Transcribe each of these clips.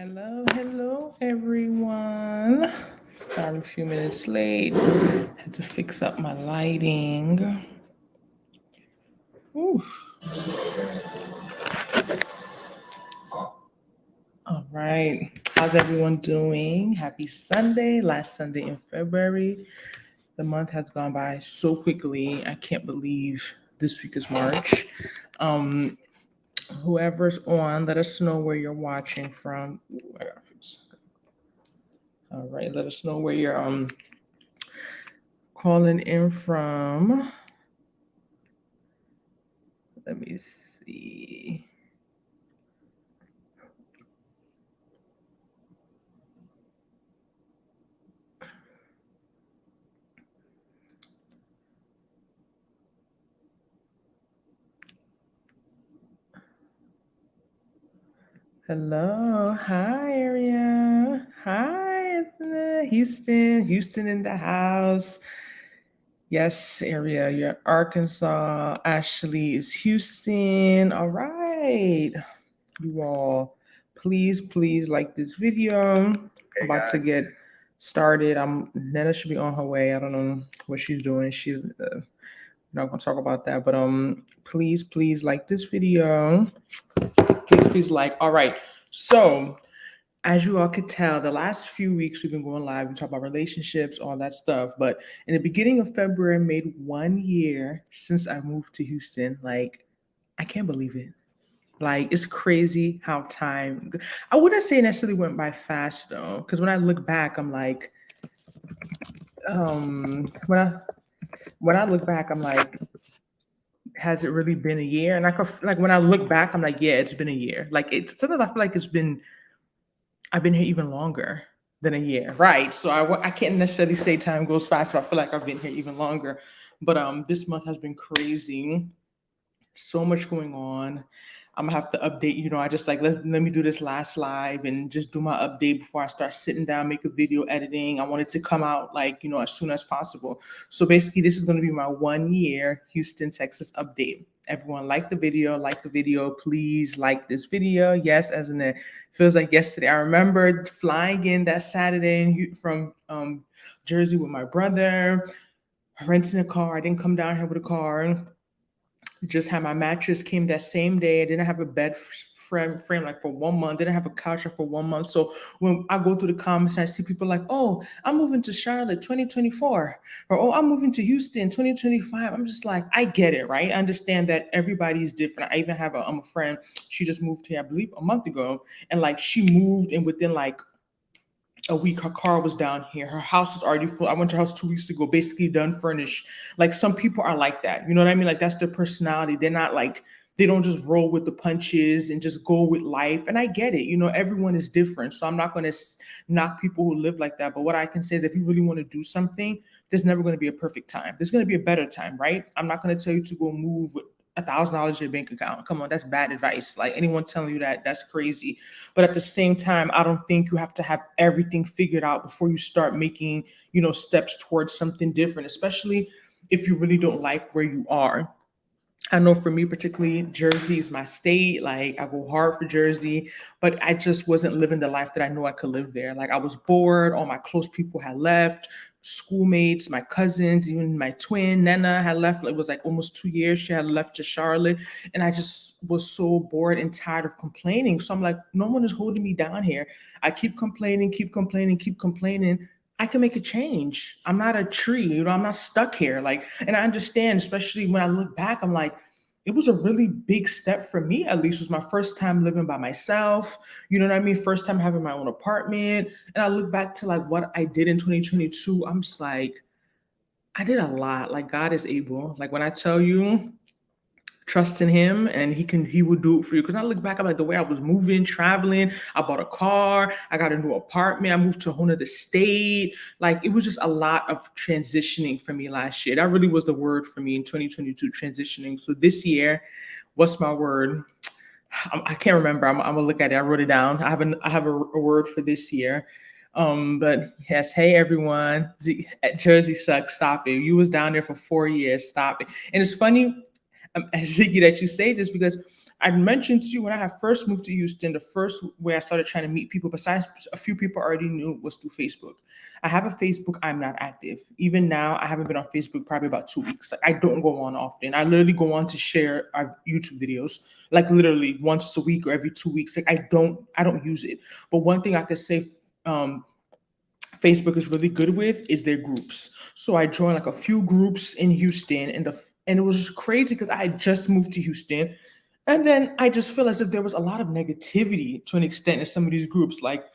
Hello, everyone. Sorry, I'm a few minutes late. Had to fix up my lighting. Ooh. All right. How's everyone doing? Happy Sunday, last Sunday in February. The month has gone by so quickly. I can't believe this week is March. Um, Whoever's on, let us know where you're watching from. Ooh, I gotta fix. All right, let us know where you're calling in from. Let me see. Hello. Hi, area. Hi, isn't it? Houston in the house. Yes, area. You're Arkansas. Ashley is Houston. All right. You all, please like this video. I'm about to get started. Nana should be on her way. I don't know what she's doing. She's not gonna talk about that, but please like this video. Please like. All right. So as you all could tell, the last few weeks we've been going live. We talk about relationships, all that stuff. But in the beginning of February, I made 1 year since I moved to Houston. Like, I can't believe it. Like, it's crazy how time. I wouldn't say necessarily went by fast though, because when I look back, I'm like, when I look back, I'm like, has it really been a year? And I could like when I look back, I'm like, yeah, it's been a year. Like it's sometimes I feel like I've been here even longer than a year, right? So I can't necessarily say time goes fast. So I feel like I've been here even longer. But this month has been crazy. So much going on. I'm gonna have to update. I just like let me do this last live and just do my update before I start sitting down, make a video editing. I want it to come out like as soon as possible. So basically, this is gonna be my 1 year Houston, Texas update. Everyone like the video. Please like this video. Yes, as in it feels like yesterday. I remember flying in that Saturday from Jersey with my brother, renting a car. I didn't come down here with a car. Just had my mattress, came that same day. I didn't have a bed frame like for 1 month. Didn't have a couch for 1 month. So when I go through the comments and I see people like, oh, I'm moving to Charlotte 2024, or oh, I'm moving to Houston 2025. I'm just like, I get it, right? I understand that everybody's different. I even have a friend. She just moved here, I believe, a month ago, and like she moved, and within like a week her car was down here. Her house is already full. I went to her house 2 weeks ago, basically done furnished. Like some people are like that, you know what I mean? Like that's their personality. They're not like, they don't just roll with the punches and just go with life. And I get it, everyone is different, so I'm not going to knock people who live like that. But what I can say is if you really want to do something, there's never going to be a perfect time. There's going to be a better time, right? I'm not going to tell you to go move with $1,000 in your bank account. Come on, that's bad advice. Like anyone telling you that, that's crazy. But at the same time, I don't think you have to have everything figured out before you start making, steps towards something different, especially if you really don't like where you are. I know for me, particularly, Jersey is my state. Like I go hard for Jersey, but I just wasn't living the life that I knew I could live there. Like I was bored. All my close people had left, schoolmates, my cousins, even my twin Nena had left. It was like almost 2 years. She had left to Charlotte, and I just was so bored and tired of complaining. So I'm like, no one is holding me down here. I keep complaining. I can make a change. I'm not a tree, I'm not stuck here. Like, and I understand, especially when I look back, I'm like, it was a really big step for me, at least. It was my first time living by myself. You know what I mean? First time having my own apartment. And I look back to like what I did in 2022. I'm just like, I did a lot. Like God is able. Like when I tell you, trust in him and he would do it for you. Because I look back, I'm like the way I was moving, traveling, I bought a car, I got a new apartment, I moved to a whole other state. Like it was just a lot of transitioning for me last year. That really was the word for me in 2022, transitioning. So this year, what's my word? I can't remember. I'm gonna look at it. I wrote it down. I have a word for this year. But yes, hey everyone. Jersey sucks. Stop it. You was down there for 4 years. Stop it. And it's funny, Ziggy, that you say this because I mentioned to you when I had first moved to Houston, the first way I started trying to meet people, besides a few people I already knew, was through Facebook. I have a Facebook, I'm not active. Even now, I haven't been on Facebook probably about 2 weeks. Like, I don't go on often. I literally go on to share our YouTube videos, like literally once a week or every 2 weeks. Like, I don't use it. But one thing I could say, Facebook is really good with is their groups. So I joined like a few groups in Houston, and it was just crazy because I had just moved to Houston, and then I just feel as if there was a lot of negativity to an extent in some of these groups, like,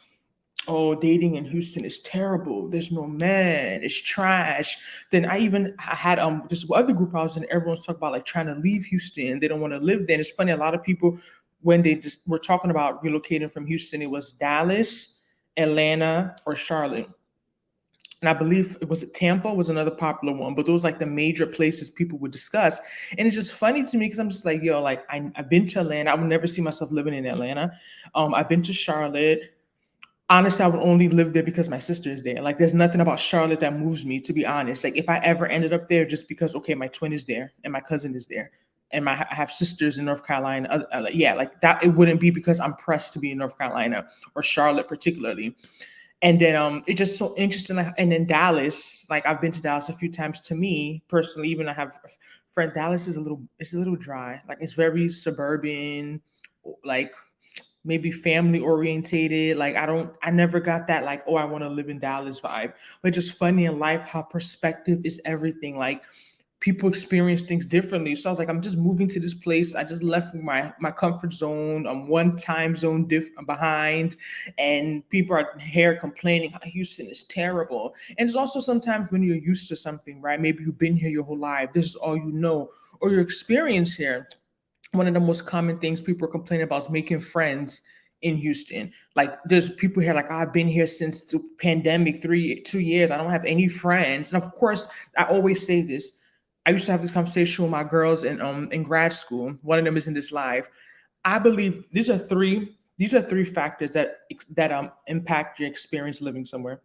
oh, dating in Houston is terrible. There's no man. It's trash. Then I had this other group I was in. Everyone's talking about like trying to leave Houston. They don't want to live there. And it's funny. A lot of people, when they just were talking about relocating from Houston, it was Dallas, Atlanta, or Charlotte. And I believe it was Tampa was another popular one, but those like the major places people would discuss. And it's just funny to me because I'm just like, yo, like I've been to Atlanta. I would never see myself living in Atlanta. I've been to Charlotte. Honestly, I would only live there because my sister is there. Like, there's nothing about Charlotte that moves me, to be honest. Like, if I ever ended up there, just because, okay, my twin is there and my cousin is there, and I have sisters in North Carolina. Yeah, like that. It wouldn't be because I'm pressed to be in North Carolina or Charlotte particularly. And then it's just so interesting. Like, and then Dallas, like I've been to Dallas a few times. To me personally, even I have a friend. Dallas is it's a little dry. Like, it's very suburban, like maybe family orientated. Like, I never got that like, oh, I want to live in Dallas vibe. But just funny in life how perspective is everything. Like, people experience things differently. So I was like, I'm just moving to this place. I just left my comfort zone. I'm one time zone behind, and people are here complaining how Houston is terrible. And it's also sometimes when you're used to something, right? Maybe you've been here your whole life. This is all you know, or your experience here. One of the most common things people are complaining about is making friends in Houston. Like, there's people here like, oh, I've been here since the pandemic, 2 years. I don't have any friends. And of course, I always say this. I used to have this conversation with my girls in grad school. One of them is in this live. I believe these are three factors that impact your experience living somewhere.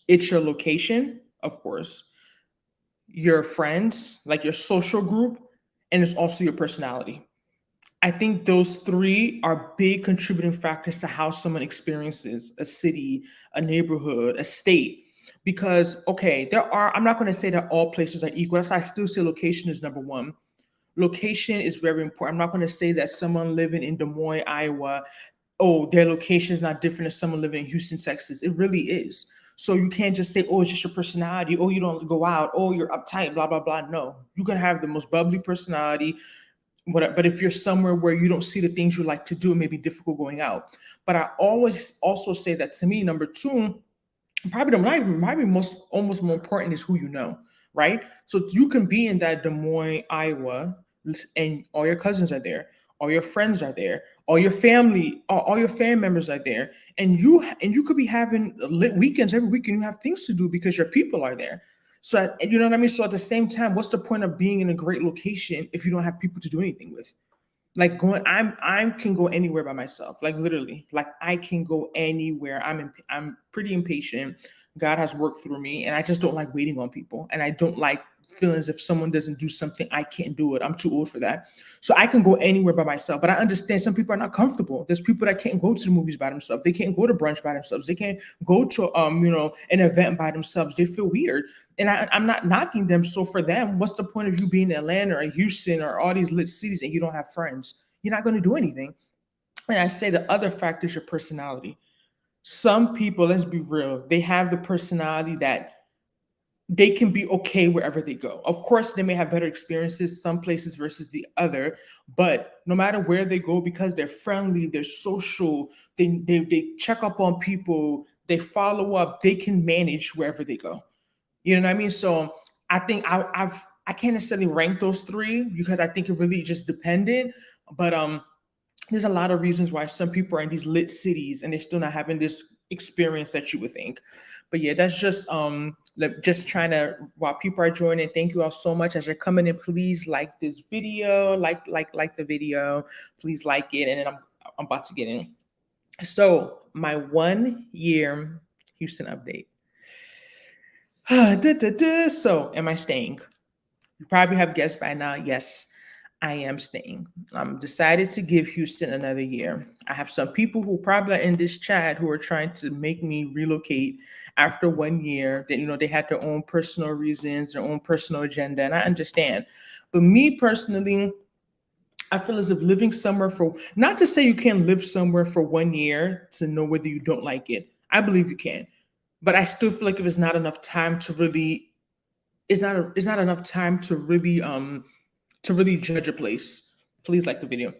It's your location, of course, your friends, like your social group, and it's also your personality. I think those three are big contributing factors to how someone experiences a city, a neighborhood, a state. Because, okay, I'm not going to say that all places are equal. That's why I still say location is number one. Location is very important. I'm not going to say that someone living in Des Moines, Iowa, oh, their location is not different than someone living in Houston, Texas. It really is. So you can't just say, oh, it's just your personality. Oh, you don't go out. Oh, you're uptight, blah, blah, blah. No, you can have the most bubbly personality, but if you're somewhere where you don't see the things you like to do, it may be difficult going out. But I always also say that, to me, number two, probably most almost more important, is who you know, right? So you can be in that Des Moines, Iowa, and all your cousins are there, all your friends are there, all your family, all your family members are there, and you could be having lit weekends every weekend. You have things to do because your people are there. So you know what I mean. So at the same time, what's the point of being in a great location if you don't have people to do anything with? Like, I can go anywhere by myself, like literally, like I can go anywhere. I'm pretty impatient. God has worked through me, and I just don't like waiting on people, and I don't like feelings if someone doesn't do something, I can't do it. I'm too old for that. So I can go anywhere by myself. But I understand some people are not comfortable. There's people that can't go to the movies by themselves. They can't go to brunch by themselves. They can't go to an event by themselves. They feel weird. And I'm not knocking them. So for them, what's the point of you being in Atlanta or Houston or all these lit cities and you don't have friends? You're not going to do anything. And I say the other factor is your personality. Some people, let's be real, they have the personality that they can be okay wherever they go. Of course, they may have better experiences some places versus the other, but no matter where they go, because they're friendly, they're social, they check up on people, they follow up, they can manage wherever they go. You know what I mean? So I think I can't necessarily rank those three because I think it really just depended. But there's a lot of reasons why some people are in these lit cities and they're still not having this experience that you would think. But yeah, that's just trying to, while people are joining, thank you all so much as you're coming in. Please like this video, like the video, please like it, and then I'm about to get in. So my 1 year Houston update. So am I staying? You probably have guessed by now. Yes, I am staying. I'm decided to give Houston another year. I have some people who probably are in this chat who are trying to make me relocate after 1 year. That they had their own personal reasons, their own personal agenda, and I understand. But me personally, I feel as if living somewhere for not to say you can't live somewhere for 1 year to know whether you don't like it. I believe you can, but I still feel like if it's not enough time to really, it's not enough time to really judge a place. Please like the video.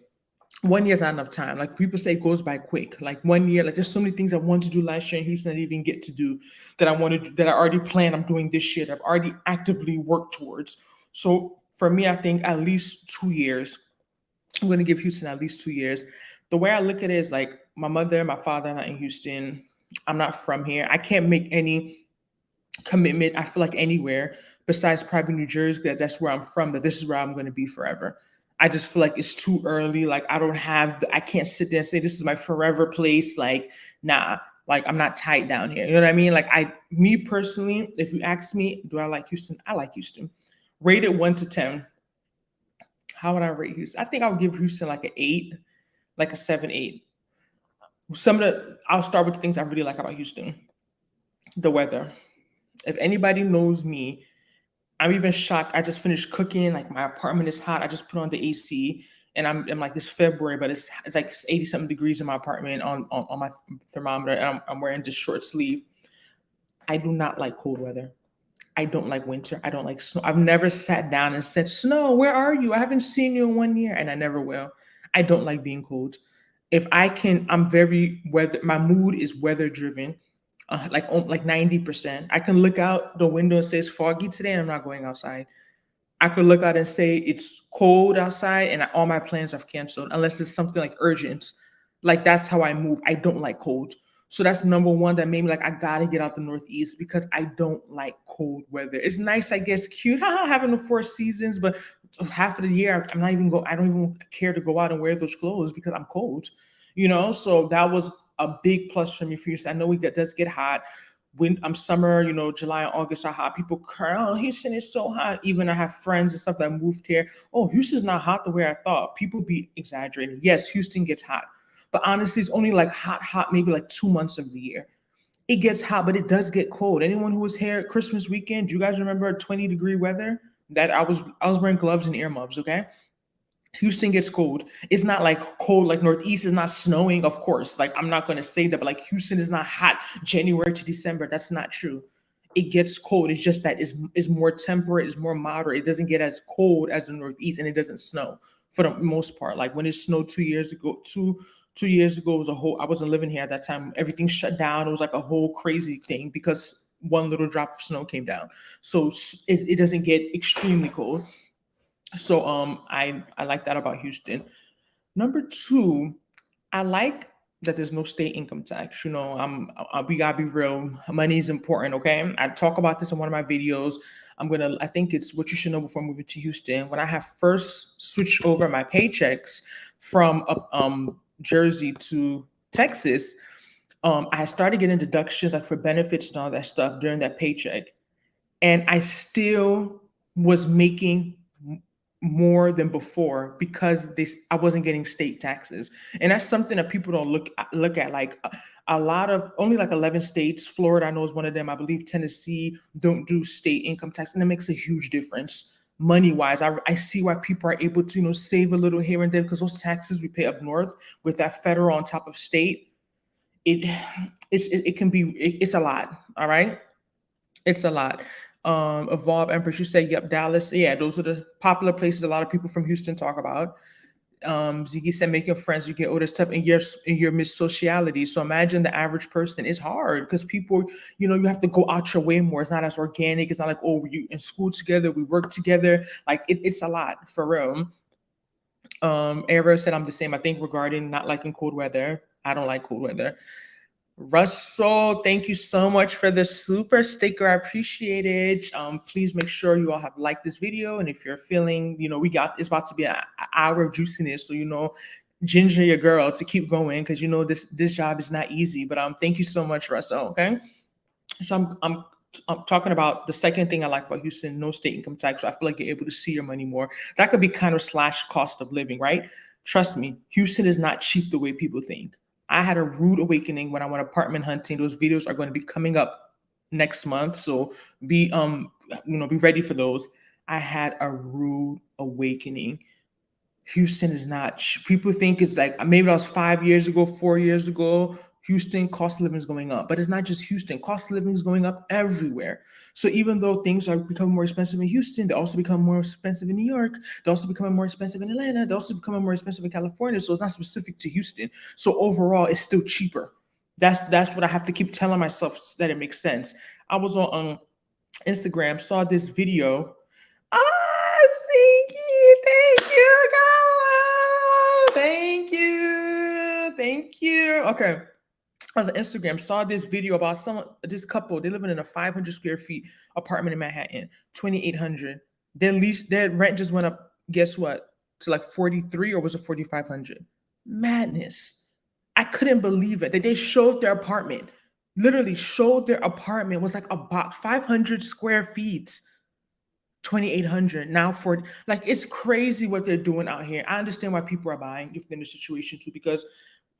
1 year is not enough time. Like people say, it goes by quick. Like 1 year, like there's so many things I wanted to do last year in Houston I didn't even get to do that I wanted that I already planned. I'm doing this shit. I've already actively worked towards. So for me, I think at least 2 years. I'm going to give Houston at least 2 years. The way I look at it is like my mother and my father are not in Houston. I'm not from here. I can't make any commitment, I feel like, anywhere besides probably New Jersey, because that's where I'm from, that this is where I'm going to be forever. I just feel like it's too early. Like I can't sit there and say this is my forever place. Like, nah, like I'm not tied down here. You know what I mean? Like me personally, if you ask me, do I like Houston? I like Houston. Rated 1 to 10. How would I rate Houston? I think I would give Houston like an 8, like a 7, 8. I'll start with the things I really like about Houston. The weather. If anybody knows me, I'm even shocked. I just finished cooking. Like my apartment is hot. I just put on the AC, and I'm like this February, but it's like 80 something degrees in my apartment on my thermometer, and I'm wearing this short sleeve. I do not like cold weather. I don't like winter. I don't like snow. I've never sat down and said, "Snow, where are you? I haven't seen you in 1 year," and I never will. I don't like being cold. If I can, I'm very weather. My mood is weather driven, like 90%. I can look out the window and say it's foggy today, and I'm not going outside. I could look out and say it's cold outside, and all my plans are canceled unless it's something like urgent. Like that's how I move. I don't like cold. So that's number one that made me like I gotta get out the Northeast because I don't like cold weather. It's nice, I guess, cute, having the 4 seasons, but half of the year I'm not even go. I don't even care to go out and wear those clothes because I'm cold. So that was a big plus for me for you. So I know does get hot. When summer, July and August are hot. People cry, "Oh, Houston is so hot." Even I have friends and stuff that moved here. "Oh, Houston's not hot the way I thought." People be exaggerating. Yes, Houston gets hot. But honestly, it's only like hot, maybe like 2 months of the year. It gets hot, but it does get cold. Anyone who was here at Christmas weekend, do you guys remember 20-degree weather? That I was wearing gloves and earmuffs, okay? Houston gets cold. It's not like cold like Northeast is not snowing, of course. Like I'm not gonna say that, but like Houston is not hot January to December. That's not true. It gets cold. It's just that it's more temperate, it's more moderate. It doesn't get as cold as the Northeast, and it doesn't snow for the most part. Like when it snowed 2 years ago, 2 years ago, it was a whole. I wasn't living here at that time. Everything shut down. It was like a whole crazy thing because one little drop of snow came down. So it doesn't get extremely cold. So I like that about Houston. Number two, I like that there's no state income tax. We gotta be real. Money is important, okay? I talk about this in one of my videos. I think it's what you should know before moving to Houston. When I have first switched over my paychecks from Jersey to Texas, I started getting deductions like for benefits and all that stuff during that paycheck, and I still was making more than before because I wasn't getting state taxes. And that's something that people don't look at. Like a lot of only like 11 states, Florida I know is one of them, I believe Tennessee don't do state income tax, and it makes a huge difference money wise. I see why people are able to save a little here and there because those taxes we pay up north with that federal on top of state, it's a lot. All right, it's a lot. Evolve Empress, you say, yep, Dallas. Yeah, those are the popular places a lot of people from Houston talk about. Ziggy said, making friends, you get older stuff in your miss sociality. So imagine the average person is hard because people, you have to go out your way more. It's not as organic. It's not like, oh, we in school together, we work together. Like it's a lot for real. Era said, I'm the same. I think regarding not liking cold weather, I don't like cold weather. Russell, thank you so much for the super sticker. I appreciate it. Please make sure you all have liked this video. And if you're feeling, it's about to be an hour of juiciness. So, ginger your girl to keep going because this job is not easy. But thank you so much, Russell. Okay. So I'm I'm talking about the second thing I like about Houston, no state income tax. So I feel like you're able to see your money more. That could be kind of slash cost of living, right? Trust me, Houston is not cheap the way people think. I had a rude awakening when I went apartment hunting. Those videos are going to be coming up next month. So be be ready for those. I had a rude awakening. Houston is not. People think it's like maybe that was 5 years ago, 4 years ago. Houston cost of living is going up, but it's not just Houston. Cost of living is going up everywhere. So even though things are becoming more expensive in Houston, they also become more expensive in New York. They're also becoming more expensive in Atlanta. They're also becoming more expensive in California. So it's not specific to Houston. So overall, it's still cheaper. That's what I have to keep telling myself that it makes sense. I was on Instagram, saw this video. Thank you, girl. Thank you. Okay. I was on Instagram, saw this video about this couple. They living in a 500 square feet apartment in Manhattan, 2,800. Their rent just went up. Guess what? To like 43, or was it 4,500? Madness. I couldn't believe it. That they showed their apartment. Literally showed their apartment. It was like about 500 square feet. 2,800 now for like, it's crazy what they're doing out here. I understand why people are buying if they're in a situation too, because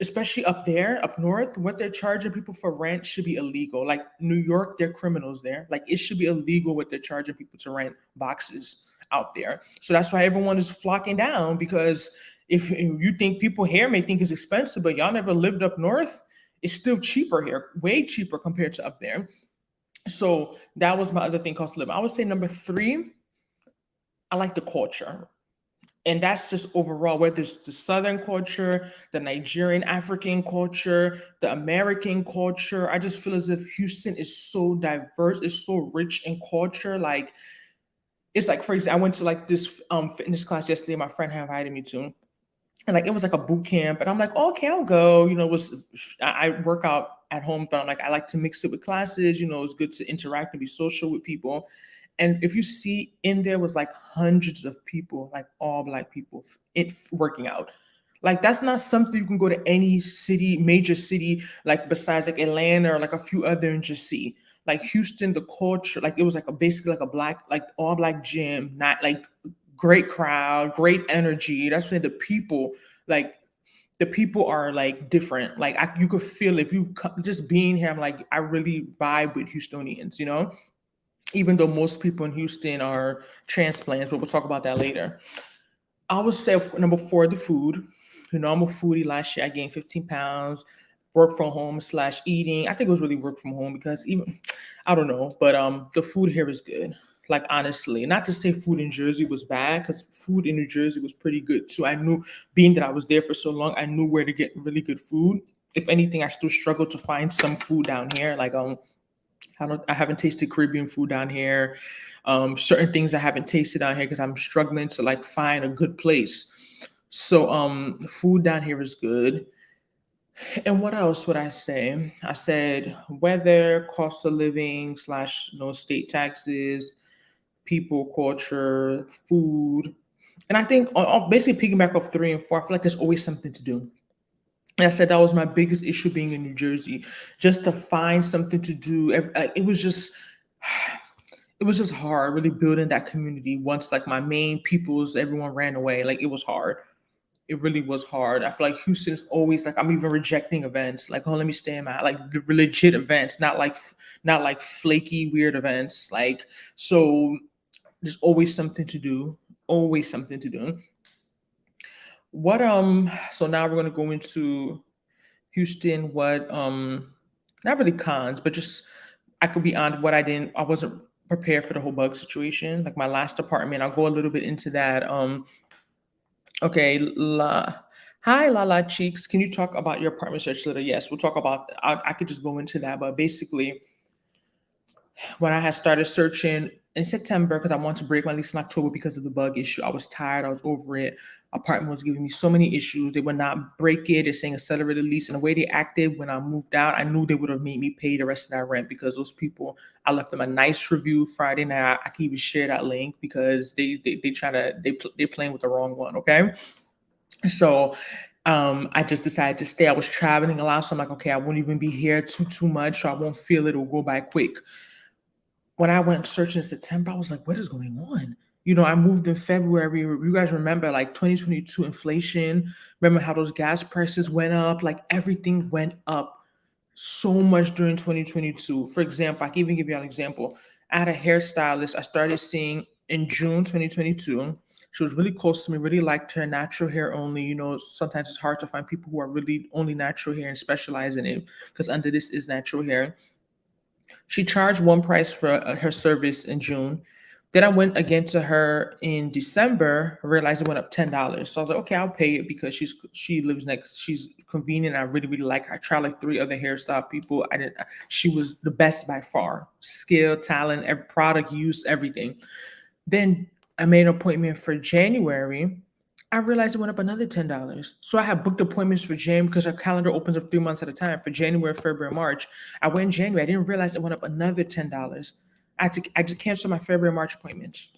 especially up there, up north, what they're charging people for rent should be illegal. Like New York, they're criminals there. Like it should be illegal what they're charging people to rent boxes out there. So that's why everyone is flocking down, because if you think people here may think it's expensive, but y'all never lived up north, it's still cheaper here, way cheaper compared to up there. So that was my other thing, cost of living. I would say number 3, I like the culture. And that's just overall, whether it's the Southern culture, the Nigerian African culture, the American culture. I just feel as if Houston is so diverse, it's so rich in culture. Like, it's like, for example, I went to like this fitness class yesterday, my friend had invited me to. And like it was like a boot camp, and I'm like, oh, okay, I'll go. I work out at home, but I'm like, I like to mix it with classes. It's good to interact and be social with people. And if you see, in there was like hundreds of people, like all Black people, working out. Like that's not something you can go to any city, major city, like besides like Atlanta or like a few other, and just see. Like Houston, the culture, like it was like basically like a Black, like all Black gym, not like great crowd, great energy. That's when like the people are like different. Like you could feel, if you just being here, I'm like, I really vibe with Houstonians. Even though most people in Houston are transplants, but we'll talk about that later. I would say number 4, the food. I'm a foodie. Last year I gained 15 pounds. Work from home / eating. I think it was really work from home, because even, I don't know, but the food here is good. Like honestly, not to say food in Jersey was bad, because food in New Jersey was pretty good too. I knew, being that I was there for so long, I knew where to get really good food. If anything, I still struggle to find some food down here. Like I haven't tasted Caribbean food down here. Certain things I haven't tasted down here because I'm struggling to like find a good place. So food down here is good. And what else would I say? I said weather, cost of living / no state taxes, people, culture, food. And I think I'll basically piggyback off 3 and 4. I feel like there's always something to do. And I said that was my biggest issue being in New Jersey, just to find something to do. It was just hard really building that community once like my main peoples, everyone ran away. Like it was hard. It really was hard. I feel like Houston is always like, I'm even rejecting events. Like, oh, let me stay in my, like, the legit events, not like flaky weird events. Like, so there's always something to do. Always something to do. What so now we're gonna go into Houston. What not really cons, but just, I could be honest, I wasn't prepared for the whole bug situation. Like my last apartment, I'll go a little bit into that. Okay, hi, Lala Cheeks. Can you talk about your apartment search later? Yes, we'll talk about. I could just go into that, but basically, when I had started searching in September, because I wanted to break my lease in October because of the bug issue, I was tired. I was over it. Apartment was giving me so many issues. They would not break it. They're saying accelerated lease, and the way they acted when I moved out, I knew they would have made me pay the rest of that rent, because those people, I left them a nice review Friday night. I can even share that link, because they're playing with the wrong one. Okay, so I just decided to stay. I was traveling a lot, so I'm like, okay, I won't even be here too much, so I won't feel it. It'll go by quick. when I went searching in September, I was like, what is going on? You know, I moved in February. You guys remember like 2022 inflation? Remember how those gas prices went up? Like everything went up so much during 2022. For example, I can even give you an example. I had a hairstylist I started seeing in June 2022. She was really close to me, really liked her natural hair only. You know, sometimes it's hard to find people who are really only natural hair and specialize in it because under this is natural hair. She charged one price for her service in June. Then I went again to her in December, realized it went up $10. So I was like, okay, I'll pay it because she lives next, she's convenient. I really, really like her. I tried like 3 other hairstyle people. She was the best by far. Skill, talent, every product use, everything. Then I made an appointment for January. I realized it went up another $10. So I had booked appointments for January because our calendar opens up 3 months at a time for January, February, March. I went in January. I didn't realize it went up another $10. I just canceled my February, March appointments.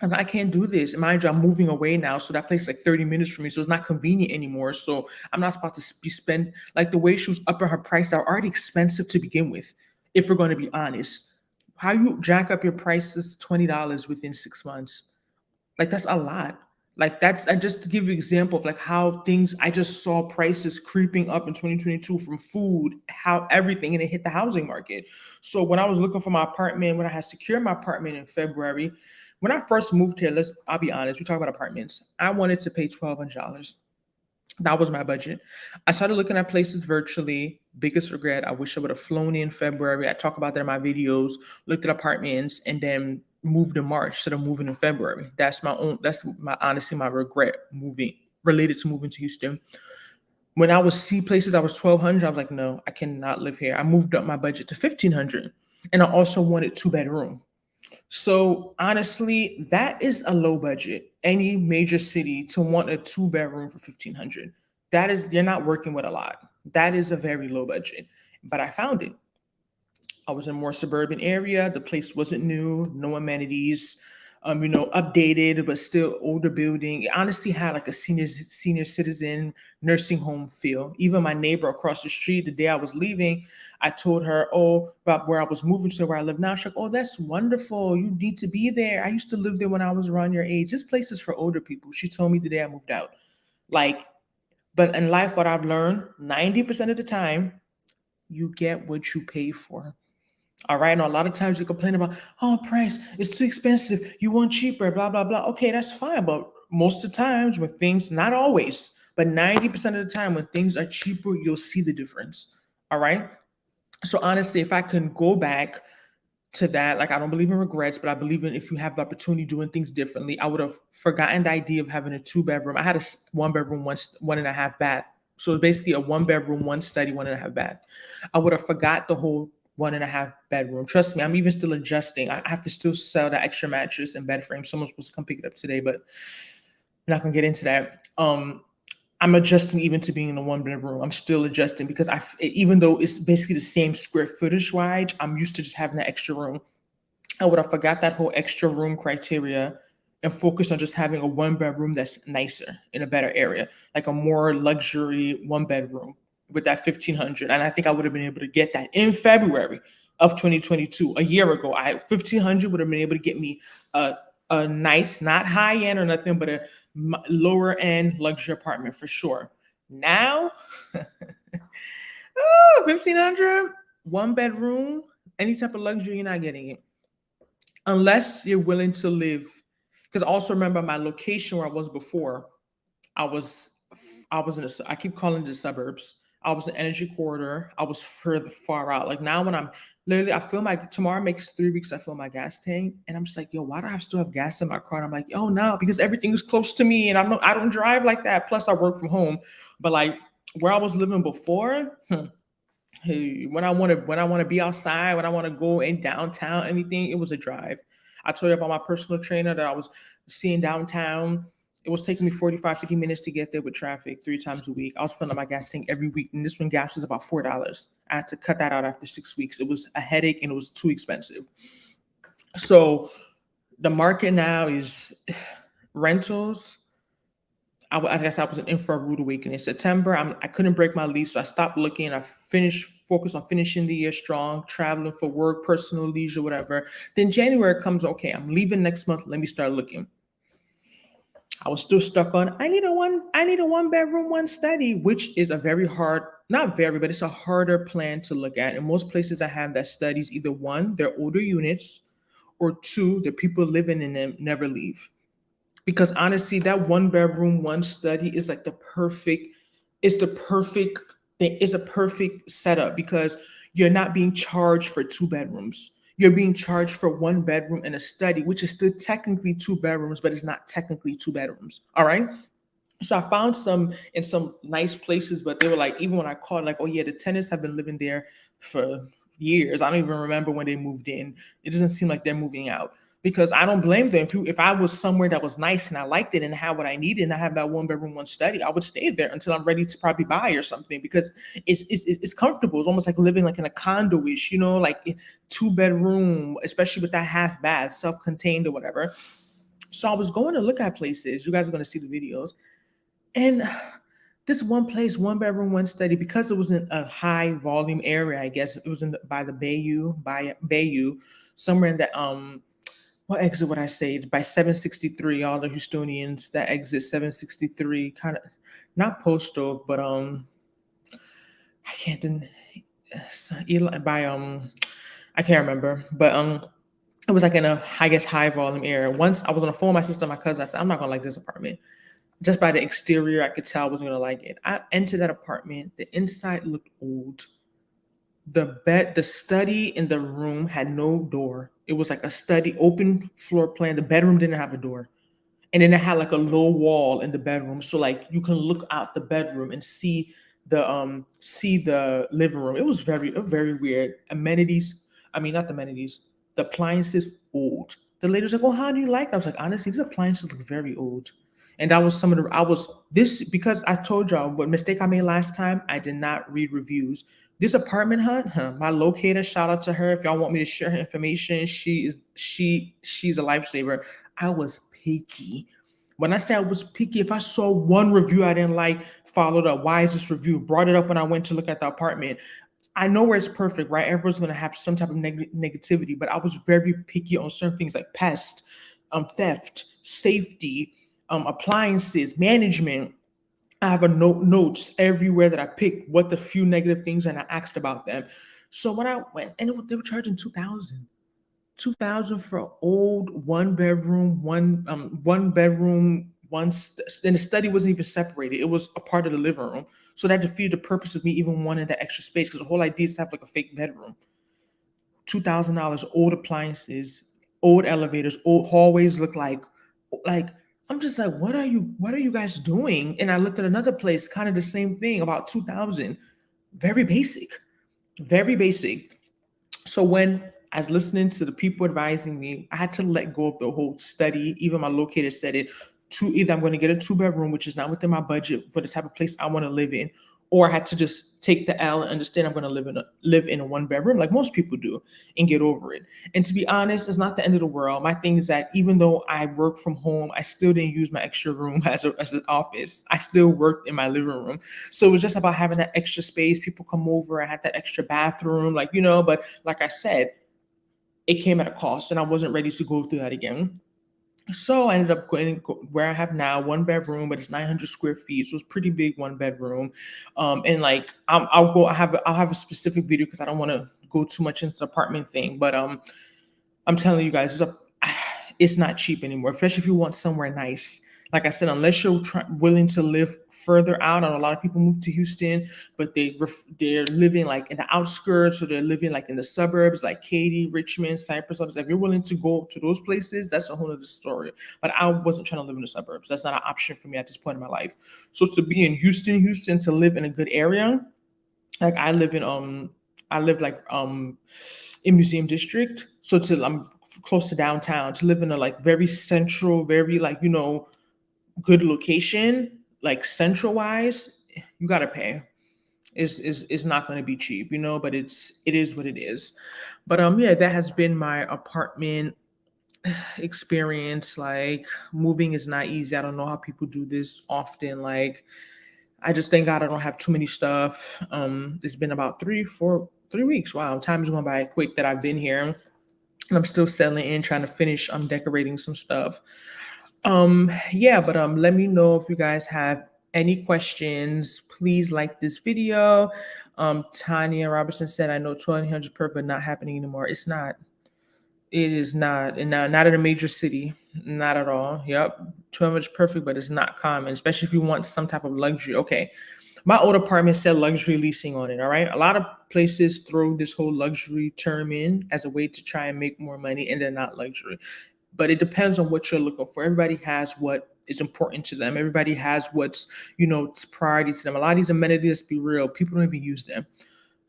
And I can't do this. Mind you, I'm moving away now, so that place is like 30 minutes from me, so it's not convenient anymore. So I'm not supposed to be spend like the way she was upping her price are already expensive to begin with. If we're going to be honest, how you jack up your prices $20 within 6 months? Like that's a lot. Like that's I just to give you an example of like how things I just saw prices creeping up in 2022 from food, how everything, and it hit the housing market. So when I was looking for my apartment, when I had secured my apartment in February, when I first moved here, I'll be honest, we talk about apartments. I wanted to pay $1,200. That was my budget. I started looking at places virtually. Biggest regret, I wish I would have flown in February. I talk about that in my videos, looked at apartments, and then moved in March instead of moving in February. That's my honestly my regret moving related to moving to Houston. When I was see places I was 1,200, I was like, no, I cannot live here. I moved up my budget to 1,500. And I also wanted 2 bedroom. So honestly, that is a low budget. Any major city to want a 2 bedroom for 1,500. That is you're not working with a lot. That is a very low budget. But I found it. I was in a more suburban area. The place wasn't new, no amenities, updated, but still older building. It honestly had like a senior citizen nursing home feel. Even my neighbor across the street, the day I was leaving, I told her, oh, about where I was moving to where I live now. She's like, oh, that's wonderful. You need to be there. I used to live there when I was around your age. This place is for older people. She told me the day I moved out. Like, but in life, what I've learned, 90% of the time, you get what you pay for. All right. And a lot of times you complain about, oh, price is too expensive. You want cheaper, blah, blah, blah. Okay, that's fine. But most of the times when things, not always, but 90% of the time when things are cheaper, you'll see the difference. All right. So honestly, if I can go back to that, like I don't believe in regrets, but I believe in if you have the opportunity doing things differently, I would have forgotten the idea of having a 2 bedroom. I had a 1 bedroom, one and a half bath. So basically a 1 bedroom, one study, 1.5 bath. I would have forgot the whole 1.5 bedroom. Trust me, I'm even still adjusting. I have to still sell that extra mattress and bed frame. Someone's supposed to come pick it up today, but I'm not gonna get into that. I'm adjusting even to being in a 1 bedroom. I'm still adjusting because even though it's basically the same square footage wise, I'm used to just having that extra room. I would have forgot that whole extra room criteria and focus on just having a 1 bedroom that's nicer in a better area, like a more luxury 1 bedroom with that 1,500. And I think I would have been able to get that in February of 2022, a year ago. 1,500 would have been able to get me a nice, not high end or nothing, but a lower end luxury apartment for sure. Now, 1,500, 1 bedroom, any type of luxury, you're not getting it unless you're willing to live. Because also remember my location where I was before. I was I was in I keep calling it the suburbs. I was in energy corridor. I was further far out. Like now when I'm literally I feel my tomorrow makes 3 weeks I fill my gas tank and I'm just like, yo, why do I still have gas in my car? And I'm like, yo, no, because everything is close to me and I don't drive like that. Plus I work from home. But like where I was living before, hey, when I want to be outside, when I want to go in downtown, anything, it was a drive. I told you about my personal trainer that I was seeing downtown. It was taking me 45, 50 minutes to get there with traffic 3 times a week. I was filling up my gas tank every week. And this one gas was about $4. I had to cut that out after 6 weeks. It was a headache and it was too expensive. So the market now is rentals. I guess I was in for a rude awakening. In September, I couldn't break my lease, so I stopped looking. I finished focus on finishing the year strong, traveling for work, personal leisure, whatever. Then January comes, okay, I'm leaving next month. Let me start looking. I was still stuck on I need a one bedroom, one study, which is a very hard, not very, but it's a harder plan to look at. In most places I have that studies, either one, they're older units, or two, the people living in them never leave. Because honestly, that one bedroom, one study is like it's the perfect thing, it's a perfect setup because you're not being charged for two bedrooms. You're being charged for one bedroom and a study, which is still technically two bedrooms, but it's not technically two bedrooms. All right. So I found some in some nice places, but they were like, even when I called, like, oh yeah, the tenants have been living there for years. I don't even remember when they moved in. It doesn't seem like they're moving out because I don't blame them. If I was somewhere that was nice and I liked it and had what I needed and I have that one bedroom, one study, I would stay there until I'm ready to probably buy or something because it's comfortable. It's almost like living like in a condo-ish, like two bedroom, especially with that half bath, self-contained or whatever. So I was going to look at places. You guys are going to see the videos. And this one place, one bedroom, one study, because it was in a high volume area, I guess it was by the Bayou, somewhere in that what exit would I say? By 763, all the Houstonians that exit 763, kind of not postal, but I can't by I can't remember, but it was like in a I guess high volume area. Once I was on the phone with my sister and my cousin, I said, I'm not gonna like this apartment. Just by the exterior, I could tell I wasn't gonna like it. I entered that apartment. The inside looked old. The study in the room had no door. It was like a study, open floor plan. The bedroom didn't have a door. And then it had like a low wall in the bedroom. So like you can look out the bedroom and see the living room. It was very weird. Amenities, I mean not the amenities, the appliances old. The lady was like, well, how do you like it? I was like, honestly, these appliances look very old. And that was some of the I was this because I told y'all what mistake I made last time. I did not read reviews. This apartment hunt, my locator, shout out to her. If y'all want me to share her information, she's a lifesaver. I was picky. When I say I was picky, if I saw one review I didn't like, followed up, why is this review? Brought it up when I went to look at the apartment. I know where it's perfect, right? Everyone's going to have some type of negativity, but I was very picky on certain things like pest, theft, safety, appliances, management. I have notes everywhere that I picked what the few negative things and I asked about them. So when I went and they were charging 2,000 for an old one bedroom, and the study wasn't even separated. It was a part of the living room. So that defeated the purpose of me even wanting that extra space because the whole idea is to have like a fake bedroom. $2,000, old appliances, old elevators, old hallways look like I'm just like, what are you guys doing? And I looked at another place, kind of the same thing, about 2,000. Very basic, very basic. So when I was listening to the people advising me, I had to let go of the whole study. Even my locator said it. Either I'm going to get a two bedroom, which is not within my budget for the type of place I want to live in, or I had to just take the L and understand I'm going to live in a one bedroom like most people do and get over it. And to be honest, it's not the end of the world. My thing is that even though I work from home, I still didn't use my extra room as an office. I still worked in my living room. So it was just about having that extra space. People come over. I had that extra bathroom, but like I said, it came at a cost and I wasn't ready to go through that again. So I ended up going where I have now, one bedroom, but it's 900 square feet. So it's pretty big, one bedroom. And like I'll have a specific video because I don't want to go too much into the apartment thing. But I'm telling you guys, it's not cheap anymore, especially if you want somewhere nice. Like I said, unless you're willing to live further out, and a lot of people move to Houston, but they're living like in the outskirts, or they're living like in the suburbs, like Katy, Richmond, Cypress. If you're willing to go to those places, that's a whole other story. But I wasn't trying to live in the suburbs. That's not an option for me at this point in my life. So to be in Houston, to live in a good area, like I live in Museum District, so I'm close to downtown. To live in a like very central, very good location, like central wise, you gotta pay. Is not going to be cheap, but it is what it is. But yeah, that has been my apartment experience. Like moving is not easy. I don't know how people do this often. Like I just thank God I don't have too many stuff. It's been about 3 weeks. Wow, time is going by quick that I've been here. And I'm still settling in, trying to finish decorating some stuff. Yeah, but let me know if you guys have any questions. Please like this video. Tanya Robertson said, I know 1200 per, but not happening anymore. It's not. It is not, and not in a major city, not at all. Yep, 1200 is perfect, but it's not common, especially if you want some type of luxury. Okay, my old apartment said luxury leasing on it. All right, a lot of places throw this whole luxury term in as a way to try and make more money, and they're not luxury. But it depends on what you're looking for. Everybody has what is important to them. Everybody has what's it's priority to them. A lot of these amenities, let's be real, people don't even use them.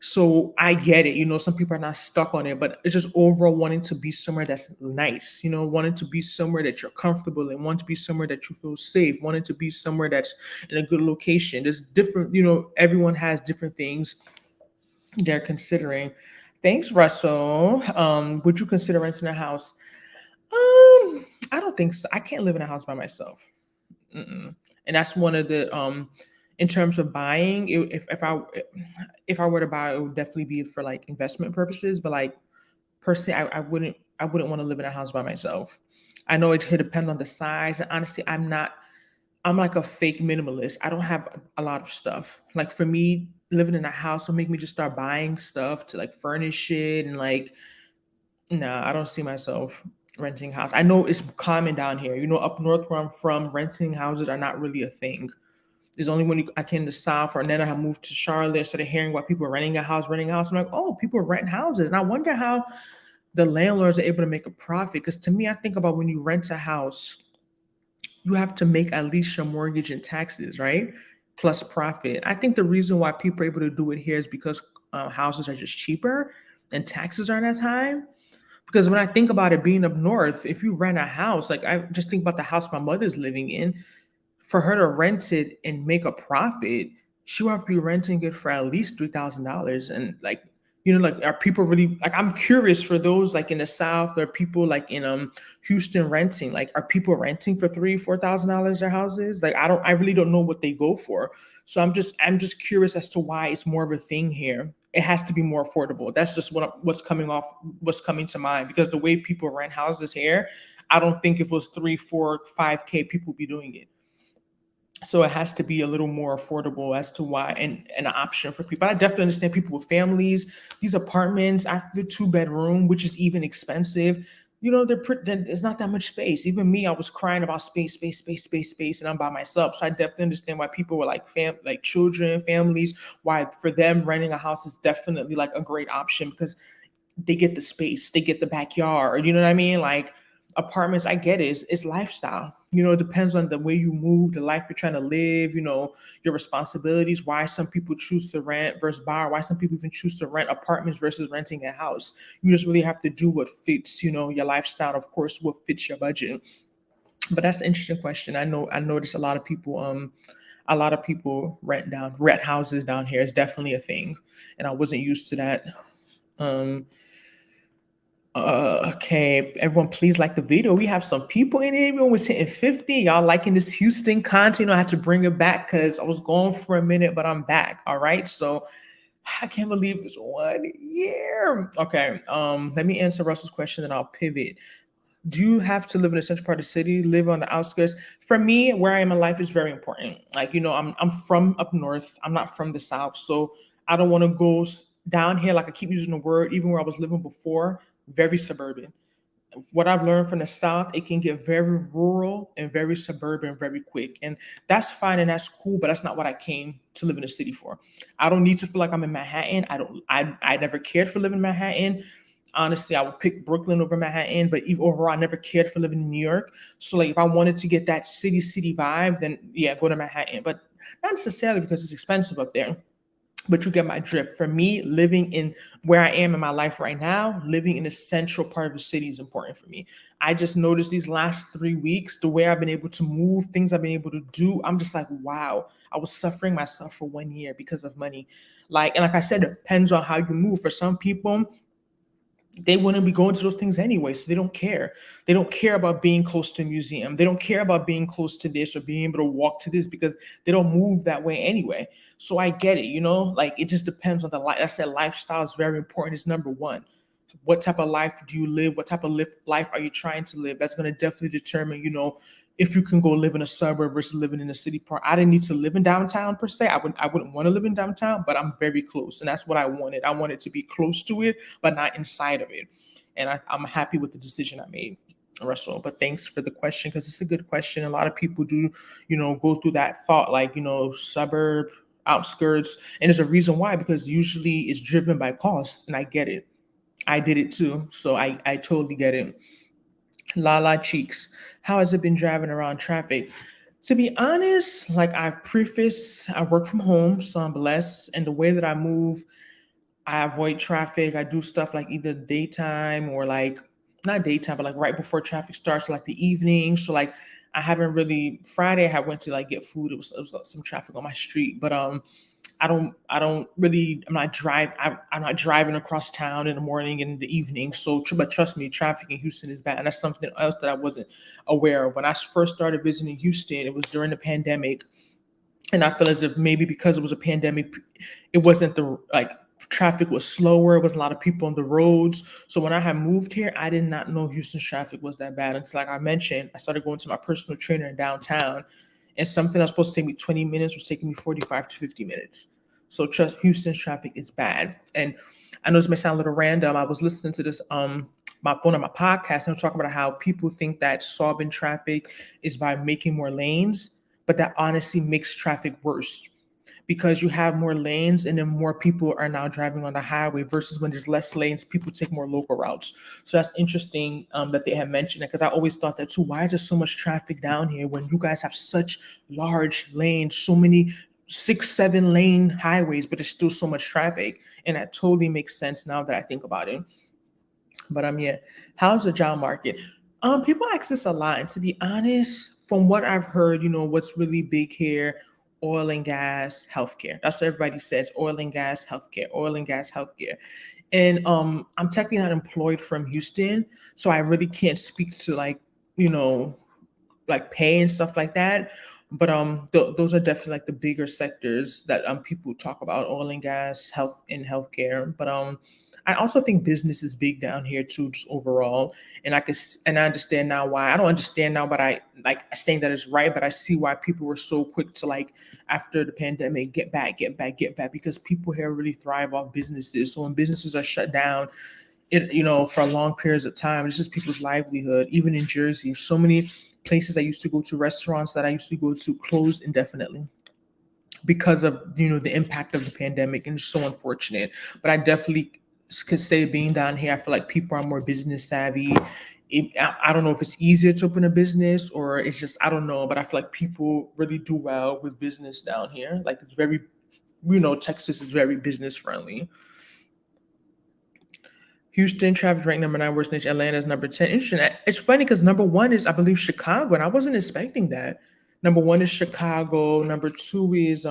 So I get it. Some people are not stuck on it, but it's just overall wanting to be somewhere that's nice, wanting to be somewhere that you're comfortable in, wanting to be somewhere that you feel safe, wanting to be somewhere that's in a good location. There's different, everyone has different things they're considering. Thanks, Russell. Would you consider renting a house? I don't think so. I can't live in a house by myself. Mm-mm. And that's one of the in terms of buying, if I were to buy, it would definitely be for like investment purposes. But like personally, I wouldn't want to live in a house by myself. I know it could depend on the size. And honestly, I'm like a fake minimalist. I don't have a lot of stuff. Like for me, living in a house will make me just start buying stuff to like furnish it and like nah, I don't see myself renting a house. I know it's common down here. Up north where I'm from, renting houses are not really a thing. It's only when I came to South, or then I have moved to Charlotte, started hearing about people renting a house, renting a house. I'm like, oh, people rent houses. And I wonder how the landlords are able to make a profit. Because to me, I think about when you rent a house, you have to make at least your mortgage and taxes, right? Plus profit. I think the reason why people are able to do it here is because houses are just cheaper and taxes aren't as high. Because when I think about it being up north, if you rent a house, like I just think about the house my mother's living in, for her to rent it and make a profit, she will have to be renting it for at least $3,000. And like, like are people really like I'm curious for those like in the South, there are people like in Houston renting. Like, are people renting for $3,000-$4,000 their houses? Like I really don't know what they go for. So I'm just curious as to why it's more of a thing here. It has to be more affordable. That's just what's coming to mind, because the way people rent houses here, I don't think if it was 3, 4, 5K, people would be doing it. So it has to be a little more affordable as to why, and an option for people. I definitely understand people with families. These apartments after the 2-bedroom, which is even expensive, there's not that much space. Even me, I was crying about space, and I'm by myself. So I definitely understand why people were like like children, families, why for them renting a house is definitely like a great option, because they get the space, they get the backyard. You know what I mean? Like apartments, I get it. It's lifestyle. It depends on the way you move, the life you're trying to live, your responsibilities, why some people choose to rent versus buy, or why some people even choose to rent apartments versus renting a house. You just really have to do what fits, your lifestyle, of course, what fits your budget. But that's an interesting question. I noticed a lot of people rent houses down here. It's definitely a thing. And I wasn't used to that. Okay, everyone, please like the video. We have some people in here. Everyone was hitting 50. Y'all liking this Houston content? I had to bring it back because I was gone for a minute, but I'm back. All right. So I can't believe it's 1 year. Okay. Let me answer Russell's question and I'll pivot. Do you have to live in a central part of the city, live on the outskirts? For me, where I am in life is very important. Like, I'm from up north. I'm not from the South. So I don't want to go down here. Like I keep using the word, even where I was living before, very suburban. What I've learned from the South, it can get very rural and very suburban very quick. And that's fine and that's cool, but that's not what I came to live in a city for. I don't need to feel like I'm in Manhattan. I never cared for living in Manhattan. Honestly, I would pick Brooklyn over Manhattan, but even overall, I never cared for living in New York. So like if I wanted to get that city vibe, then yeah, go to Manhattan. But not necessarily because it's expensive up there. But you get my drift. For me, living in where I am in my life right now, living in the central part of the city is important for me. I just noticed these last 3 weeks, the way I've been able to move, things I've been able to do. I'm just like, wow, I was suffering myself for 1 year because of money. And like I said, it depends on how you move. For some people, they wouldn't be going to those things anyway. So they don't care. They don't care about being close to a museum. They don't care about being close to this or being able to walk to this because they don't move that way anyway. So I get it, like it just depends on the life. I said lifestyle is very important. It's number one. What type of life do you live? What type of life are you trying to live? That's going to definitely determine, if you can go live in a suburb versus living in a city part. I didn't need to live in downtown per se. I wouldn't want to live in downtown, but I'm very close. And that's what I wanted. I wanted to be close to it, but not inside of it. And I'm happy with the decision I made, Russell. But thanks for the question, because it's a good question. A lot of people do, go through that thought, like, suburb, outskirts. And there's a reason why, because usually it's driven by cost. And I get it. I did it too. So I totally get it. Lala Cheeks, how has it been driving around traffic? To be honest, like I work from home, so I'm blessed. And the way that I move, I avoid traffic. I do stuff like either daytime or like not daytime, but like right before traffic starts, like the evening. So like I haven't really Friday I went to like get food. It was some traffic on my street, but I don't really I'm not driving across town in the morning and in the evening. So but trust me, traffic in Houston is bad. And that's something else that I wasn't aware of. When I first started visiting Houston, it was during the pandemic. And I feel as if maybe because it was a pandemic, it wasn't the like traffic was slower. It was a lot of people on the roads. So when I had moved here, I did not know Houston's traffic was that bad. It's like I mentioned, I started going to my personal trainer in downtown, and something that was supposed to take me 20 minutes was taking me 45 to 50 minutes. So trust, Houston's traffic is bad. And I know this may sound a little random. I was listening to this one of my podcasts, and they're talking about how people think that solving traffic is by making more lanes, but that honestly makes traffic worse because you have more lanes and then more people are now driving on the highway versus when there's less lanes, people take more local routes. So that's interesting that they have mentioned it, because I always thought that too. Why is there so much traffic down here when you guys have such large lanes, so many 6, 7 lane highways, but there's still so much traffic? And that totally makes sense now that I think about it. But yeah, how's the job market? People ask this a lot, and to be honest, from what I've heard, what's really big here, oil and gas, healthcare. That's what everybody says: oil and gas, healthcare, oil and gas, healthcare. And I'm technically not employed from Houston, so I really can't speak to you know, like pay and stuff like that. But those are definitely like the bigger sectors that people talk about: oil and gas, health, and healthcare. But I also think business is big down here too, just overall. And and I understand now why. I don't understand now, but I like saying that is right. But I see why people were so quick to, like, after the pandemic, get back, get back, get back, because people here really thrive off businesses. So when businesses are shut down, for long periods of time, it's just people's livelihood. Even in Jersey, so many places I used to go to, restaurants that I used to go to, closed indefinitely because of the impact of the pandemic, and it's so unfortunate. But I definitely could say, being down here, I feel like people are more business savvy. I don't know if it's easier to open a business or it's just, I don't know, but I feel like people really do well with business down here. Like, it's very, Texas is very business friendly. Houston traffic ranked number 9, worst nation. Atlanta is number 10. Interesting. It's funny because number 1 is, I believe, Chicago, and I wasn't expecting that. Number 1 is Chicago. Number 2 is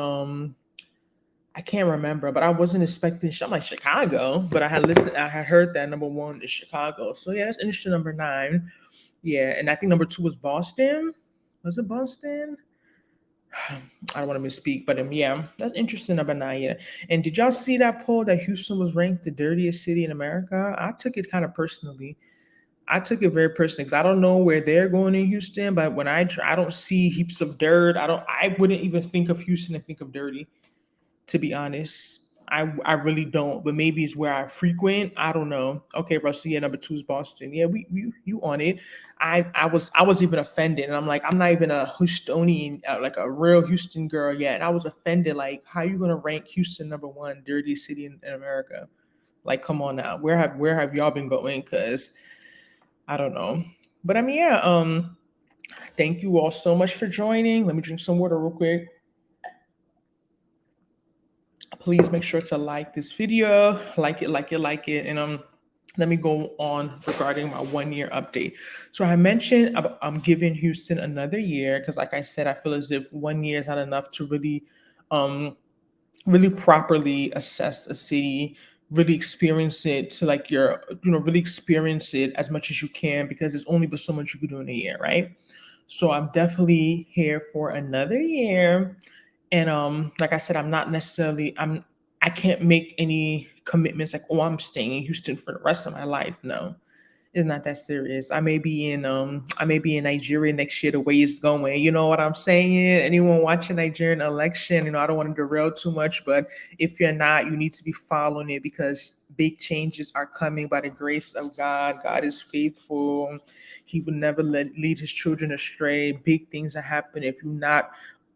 I can't remember, but I wasn't expecting. I'm like, Chicago, but I had heard that number 1 is Chicago. So yeah, that's interesting. Number 9, yeah, and I think number 2 was Boston. Was it Boston? I don't want to misspeak, but yeah, that's interesting. Number 9, yeah. And did y'all see that poll that Houston was ranked the dirtiest city in America? I took it kind of personally. I took it very personally because I don't know where they're going in Houston, but when I don't see heaps of dirt. I wouldn't even think of Houston and think of dirty, to be honest. I really don't, but maybe it's where I frequent. I don't know. Okay, Russell. Yeah, number 2 is Boston. Yeah, you on it. I was even offended, and I'm like, I'm not even a Houstonian, like a real Houston girl yet. And I was offended. Like, how you gonna rank Houston number 1 dirtiest city in America? Like, come on now. Where have y'all been going? Because I don't know. But yeah. Thank you all so much for joining. Let me drink some water real quick. Please make sure to like this video, like it, and let me go on regarding my 1-year update. So I mentioned I'm giving Houston another year because, like I said, I feel as if 1 year is not enough to really properly assess a city, really experience it to like really experience it as much as you can, because there's only but so much you can do in a year, right? So I'm definitely here for another year. And like I said, I can't make any commitments like, oh, I'm staying in Houston for the rest of my life. No, it's not that serious. I may be in Nigeria next year the way it's going. You know what I'm saying? Anyone watching Nigerian election, I don't want to derail too much, but if you're not, you need to be following it, because big changes are coming by the grace of God. God is faithful. He will never lead his children astray. Big things are happening.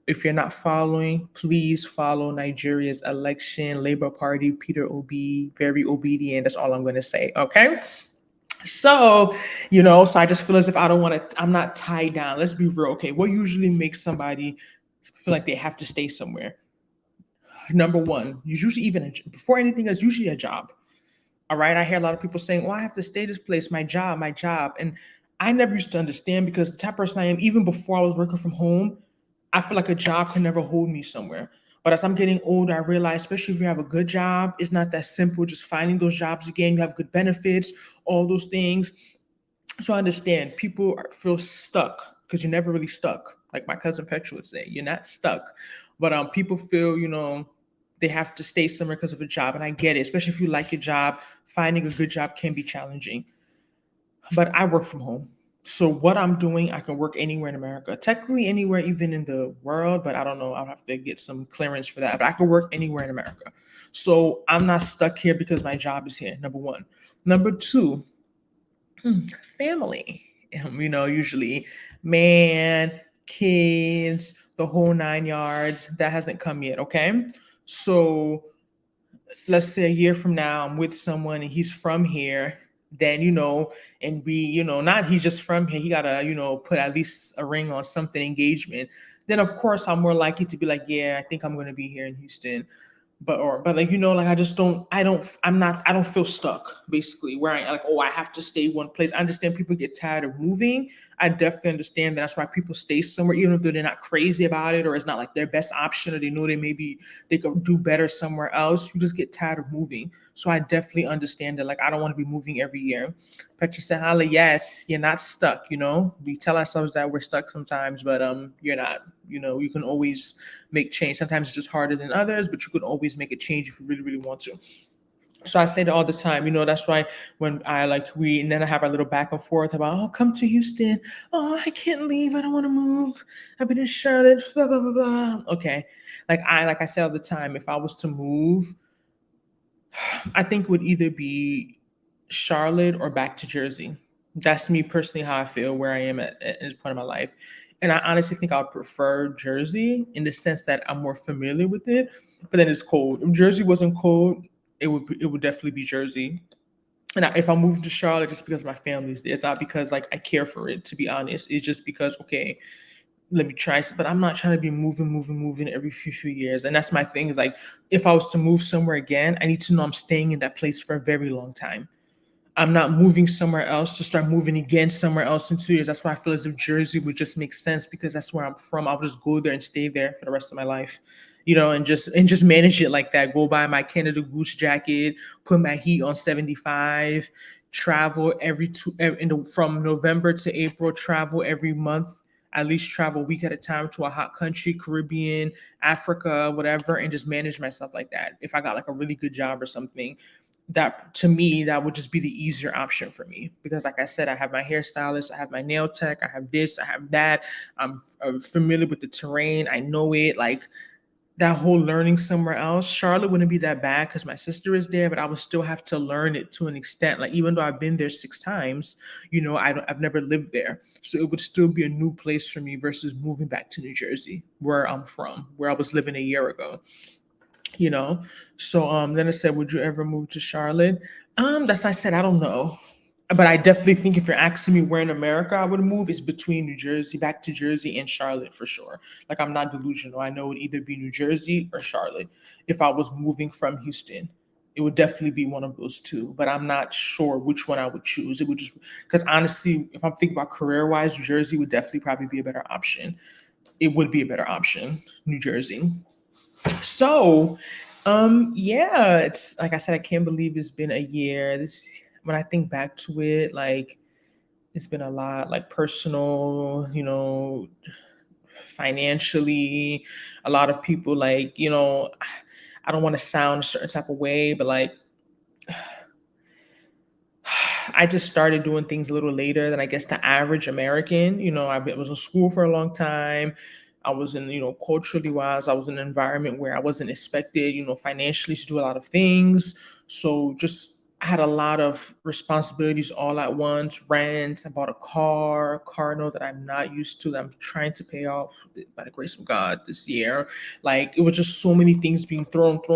If you're not following, please follow Nigeria's election. Labour Party, Peter Obi, very obedient. That's all I'm going to say. Okay. So, so I just feel as if I'm not tied down. Let's be real. Okay. What usually makes somebody feel like they have to stay somewhere? Number one, usually before anything else, usually a job. All right. I hear a lot of people saying, "Oh, I have to stay this place, my job, my job." And I never used to understand, because the type of person I am, even before I was working from home, I feel like a job can never hold me somewhere. But as I'm getting older, I realize, especially if you have a good job, it's not that simple just finding those jobs again. You have good benefits, all those things. So I understand people feel stuck because you're never really stuck. Like my cousin Petra would say, you're not stuck. But people feel, they have to stay somewhere because of a job. And I get it, especially if you like your job. Finding a good job can be challenging. But I work from home. So what I'm doing, I can work anywhere in America. Technically anywhere even in the world, but I don't know. I'll have to get some clearance for that. But I can work anywhere in America. So I'm not stuck here because my job is here, number one. Number two, family. Usually man, kids, the whole 9 yards. That hasn't come yet, okay? So let's say a year from now, I'm with someone and he's from here, then and we, not he's just from here, he gotta, put at least a ring on something, engagement. Then of course I'm more likely to be like, yeah, I think I'm gonna be here in Houston. But like, like I don't feel stuck, basically, where I like, oh, I have to stay one place. I understand people get tired of moving. I definitely understand that. That's why people stay somewhere, even if they're not crazy about it, or it's not like their best option, or they know they could do better somewhere else. You just get tired of moving. So I definitely understand that. Like, I don't want to be moving every year. Petra said, Hala, yes, you're not stuck. We tell ourselves that we're stuck sometimes, but you're not. You can always make change. Sometimes it's just harder than others, but you can always make a change if you really, really want to. So I say that all the time. That's why when we and then I have our little back and forth about, oh, come to Houston. Oh, I can't leave. I don't want to move. I've been in Charlotte. Blah blah blah blah. Okay, like I say all the time, if I was to move, I think it would either be Charlotte or back to Jersey. That's me personally, how I feel, where I am at this point in my life. And I honestly think I would prefer Jersey in the sense that I'm more familiar with it. But then it's cold. If Jersey wasn't cold, it would definitely be Jersey. And if I moved to Charlotte, just because my family's there, it's not because like I care for it. To be honest, it's just because, okay, let me try. But I'm not trying to be moving every few years. And that's my thing, is like, if I was to move somewhere again, I need to know I'm staying in that place for a very long time. I'm not moving somewhere else to start moving again somewhere else in 2 years. That's why I feel as if Jersey would just make sense, because that's where I'm from. I'll just go there and stay there for the rest of my life, and just manage it like that. Go buy my Canada Goose jacket, put my heat on 75, travel from November to April, travel every month, at least travel a week at a time to a hot country, Caribbean, Africa, whatever, and just manage myself like that. If I got like a really good job or something, that to me, that would just be the easier option for me, because like I said, I have my hairstylist, I have my nail tech, I have this, I have that. I'm familiar with the terrain, I know it. Like, that whole learning somewhere else, Charlotte wouldn't be that bad because my sister is there, but I would still have to learn it to an extent. Like, even though I've been there 6 times, I've never lived there, so it would still be a new place for me versus moving back to New Jersey, where I'm from, where I was living a year ago. you know. So then I said, would you ever move to Charlotte? That's I said, I don't know. But I definitely think if you're asking me where in America I would move, it's between New Jersey, back to Jersey, and Charlotte for sure. Like, I'm not delusional. I know it would either be New Jersey or Charlotte. If I was moving from Houston, it would definitely be one of those two. But I'm not sure which one I would choose. It would just, because honestly, if I'm thinking about career wise, New Jersey would definitely probably be a better option. It would be a better option, New Jersey. So Yeah, it's like I said, I can't believe it's been a year. This when I think back to it, like it's been a lot, like personal, financially, a lot of people like, I don't want to sound a certain type of way, but like I just started doing things a little later than I guess the average American. Was in school for a long time. I was in, culturally wise, I was in an environment where I wasn't expected, financially to do a lot of things. So just I had a lot of responsibilities all at once. Rent, I bought a car note that I'm not used to, that I'm trying to pay off by the grace of God this year. Like it was just so many things being thrown at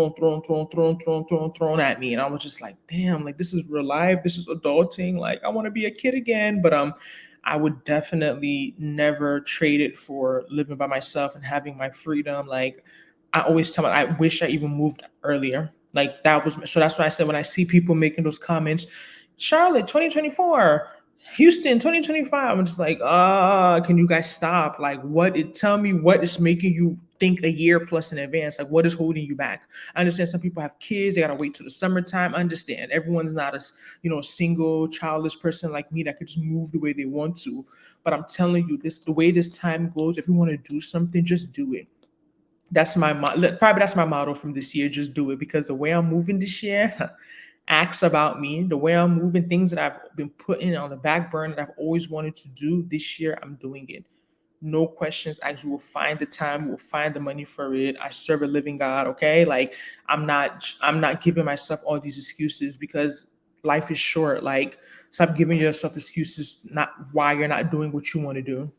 me, and I was just like, damn, like this is real life. This is adulting. Like I want to be a kid again, but I would definitely never trade it for living by myself and having my freedom. Like I always tell I wish I even moved earlier. Like that was so that's why I said when I see people making those comments, Charlotte 2024, Houston 2025, I'm just like, can you guys stop? Like tell me what is making you think a year plus in advance? Like what is holding you back? I understand some people have kids, they gotta wait till the summertime. I understand everyone's not a single childless person like me that could just move the way they want to. But I'm telling you, the way this time goes, if you want to do something, just do it. Probably that's my motto from this year. Just do it, because the way I'm moving this year acts about me. The way I'm moving, things that I've been putting on the back burner that I've always wanted to do this year, I'm doing it. No questions asked. We will find the time. We'll find the money for it. I serve a living God. Okay, like I'm not giving myself all these excuses, because life is short. Like stop giving yourself excuses not why you're not doing what you want to do.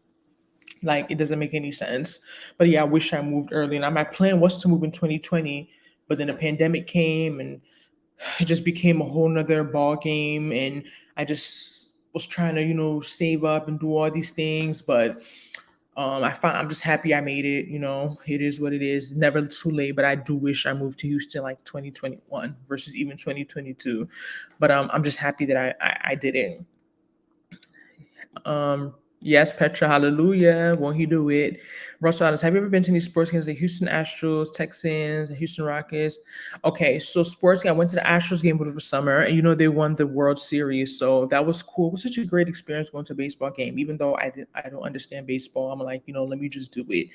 Like it doesn't make any sense. But yeah, I wish I moved early. And my plan was to move in 2020, but then the pandemic came and it just became a whole nother ball game. And I just was trying to, save up and do all these things. But I'm just happy I made it. It is what it is. Never too late. But I do wish I moved to Houston like 2021 versus even 2022. But I'm just happy that I did it. Yes, Petra, hallelujah. Won't he do it? Russell Adams, have you ever been to any sports games like Houston Astros, Texans, and Houston Rockets? Okay, so sports, I went to the Astros game over the summer, and they won the World Series, so that was cool. It was such a great experience going to a baseball game, even though I don't understand baseball. I'm like, let me just do it.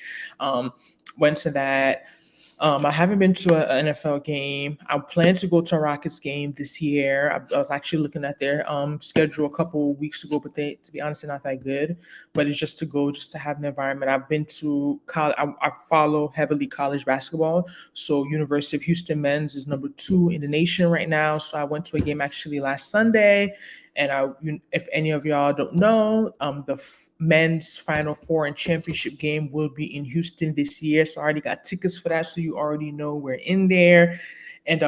Went to that. I haven't been to an NFL game. I plan to go to a Rockets game this year. I was actually looking at their schedule a couple of weeks ago, but to be honest, they're not that good. But it's just to go, just to have the environment. I've been to college. I follow heavily college basketball. So University of Houston men's is number 2 in the nation right now. So I went to a game actually last Sunday. And if any of y'all don't know, the men's Final Four and championship game will be in Houston this year. So I already got tickets for that. So you already know we're in there. And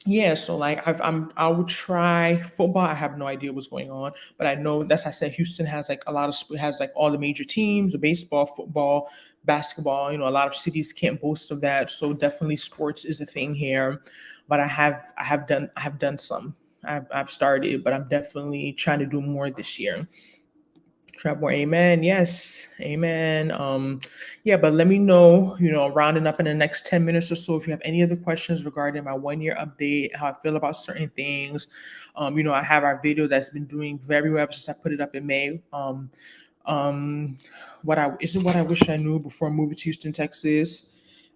yeah, so like I would try football. I have no idea what's going on, but I know that's I said Houston has like has like all the major teams, the baseball, football, basketball. A lot of cities can't boast of that. So definitely sports is a thing here. But I have done some. I've started, but I'm definitely trying to do more this year. Trap more, amen. Yes, amen. Yeah, but let me know, rounding up in the next 10 minutes or so, if you have any other questions regarding my 1 year update, how I feel about certain things. I have our video that's been doing very well since I put it up in May. What I wish I knew before moving to Houston, Texas.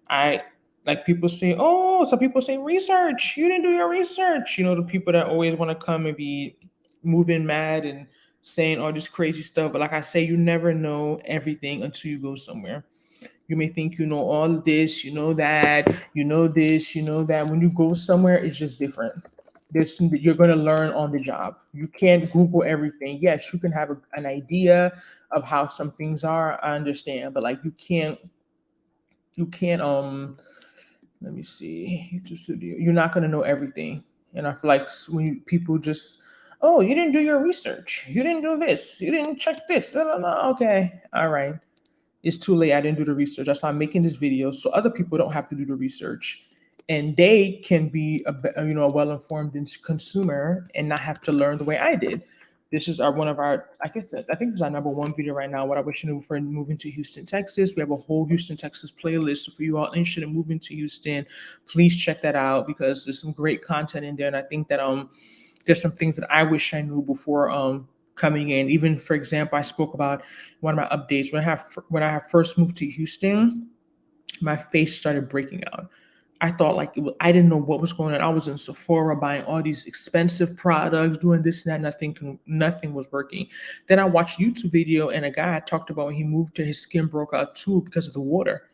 I like people say, oh, some people say research. You didn't do your research. The people that always want to come and be moving mad and saying all this crazy stuff. But like I say, you never know everything until you go somewhere. You may think you know all this, you know that, you know this, you know that. When you go somewhere, it's just different. You're going to learn on the job. You can't Google everything. Yes, you can have an idea of how some things are. I understand, but like you can't let me see, YouTube Studio. You're not going to know everything. And I feel like when people just, oh, you didn't do your research. You didn't do this. You didn't check this. No. Okay. All right. It's too late. I didn't do the research. That's why I'm making this video, so other people don't have to do the research. And they can be a well-informed consumer and not have to learn the way I did. This is our one of our, I guess I think it's our number one video right now. What I wish you knew before moving to Houston, Texas. We have a whole Houston, Texas playlist. So for you all interested in moving to Houston, please check that out because there's some great content in there. And I think that there's some things that I wish I knew before coming in. Even for example, I spoke about one of my updates when I first moved to Houston, my face started breaking out. I thought like I didn't know what was going on. I was in Sephora buying all these expensive products, doing this and that. Nothing was working. Then I watched a YouTube video and a guy talked about when he moved to his skin broke out too because of the water.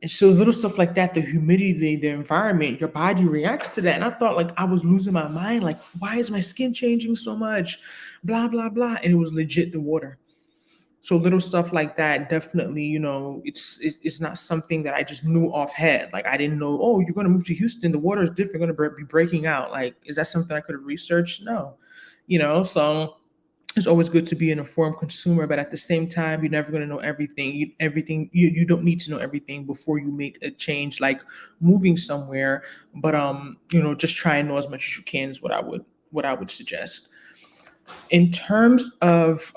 And so little stuff like that, the humidity, the environment, your body reacts to that. And I thought like I was losing my mind. Like, why is my skin changing so much? Blah, blah, blah. And it was legit the water. So little stuff like that, definitely, it's not something that I just knew off head. Like I didn't know, oh, you're going to move to Houston, the water is different, going to be breaking out. Like, is that something I could have researched? No, so it's always good to be an informed consumer, but at the same time, you're never going to know everything. You don't need to know everything before you make a change, like moving somewhere. But just try and know as much as you can is what I would suggest. In terms of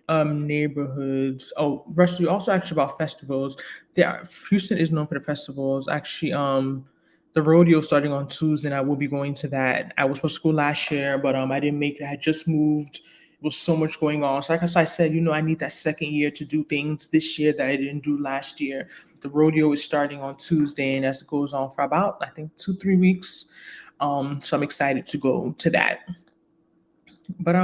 neighborhoods. Oh, Russ, you also asked about festivals. Houston is known for the festivals. Actually, the rodeo starting on Tuesday, and I will be going to that. I was supposed to go last year, but I didn't make it. I had just moved. It was so much going on. So like I said, I need that second year to do things this year that I didn't do last year. The rodeo is starting on Tuesday, and as it goes on for about I think 2-3 weeks. So I'm excited to go to that. But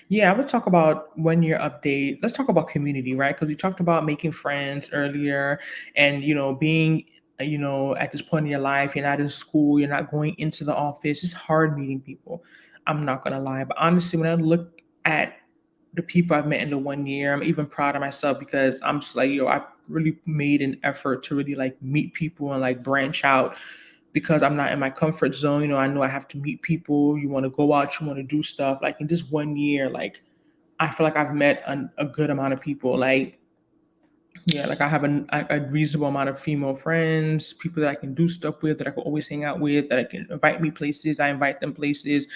yeah, I would talk about 1 year update. Let's talk about community, right? Because we talked about making friends earlier, and being at this point in your life, you're not in school, you're not going into the office. It's hard meeting people. I'm not gonna lie, but honestly, when I look at the people I've met in the 1 year, I'm even proud of myself because I'm just like, I've really made an effort to really like meet people and like branch out because I'm not in my comfort zone. I know I have to meet people. You want to go out, you want to do stuff. Like in this 1 year, like I feel like I've met a good amount of people. Like, yeah, like I have a reasonable amount of female friends, people that I can do stuff with, that I can always hang out with, that I can invite me places. I invite them places.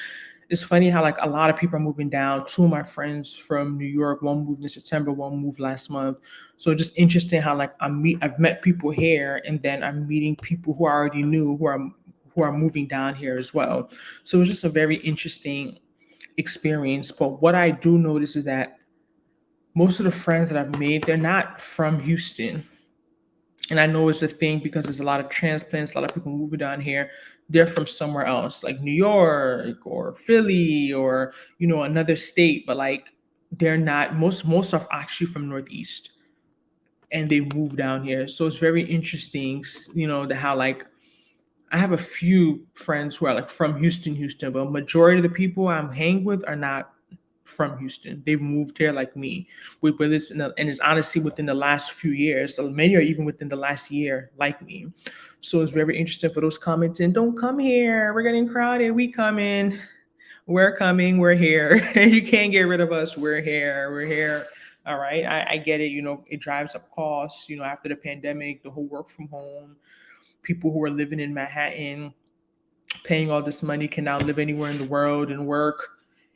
It's funny how like a lot of people are moving down. Two of my friends from New York, one moved in September, one moved last month. So just interesting how like I've met people here, and then I'm meeting people who I already knew who are moving down here as well. So it's just a very interesting experience. But what I do notice is that most of the friends that I've made, they're not from Houston. And I know it's a thing because there's a lot of transplants, a lot of people moving down here. They're from somewhere else, like New York or Philly or another state. But like they're not. Most are actually from Northeast, and they moved down here. So it's very interesting, how like I have a few friends who are like from Houston, but majority of the people I'm hanging with are not from Houston. They've moved here like me. With this, and it's honestly within the last few years. So many are even within the last year, like me. So it's very interesting for those commenting. Don't come here. We're getting crowded. We coming. We're coming. We're here. You can't get rid of us. We're here. We're here. All right. I get it. It drives up costs. After the pandemic, the whole work from home. People who are living in Manhattan, paying all this money, can now live anywhere in the world and work.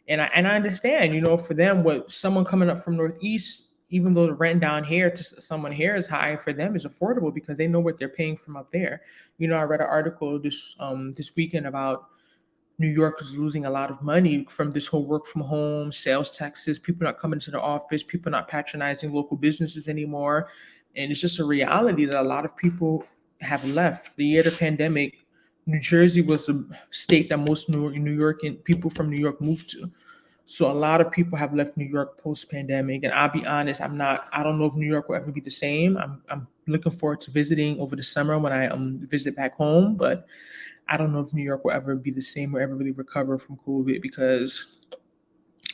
And I understand, for them, what someone coming up from Northeast, even though the rent down here to someone here is high, for them is affordable because they know what they're paying from up there. I read an article this weekend about New York is losing a lot of money from this whole work from home, sales taxes, people not coming to the office, people not patronizing local businesses anymore. And it's just a reality that a lot of people have left. The year of the pandemic, New Jersey was the state that most New York and people from New York moved to. So a lot of people have left New York post pandemic. And I'll be honest, I don't know if New York will ever be the same. I'm looking forward to visiting over the summer when I visit back home, but I don't know if New York will ever be the same or ever really recover from COVID because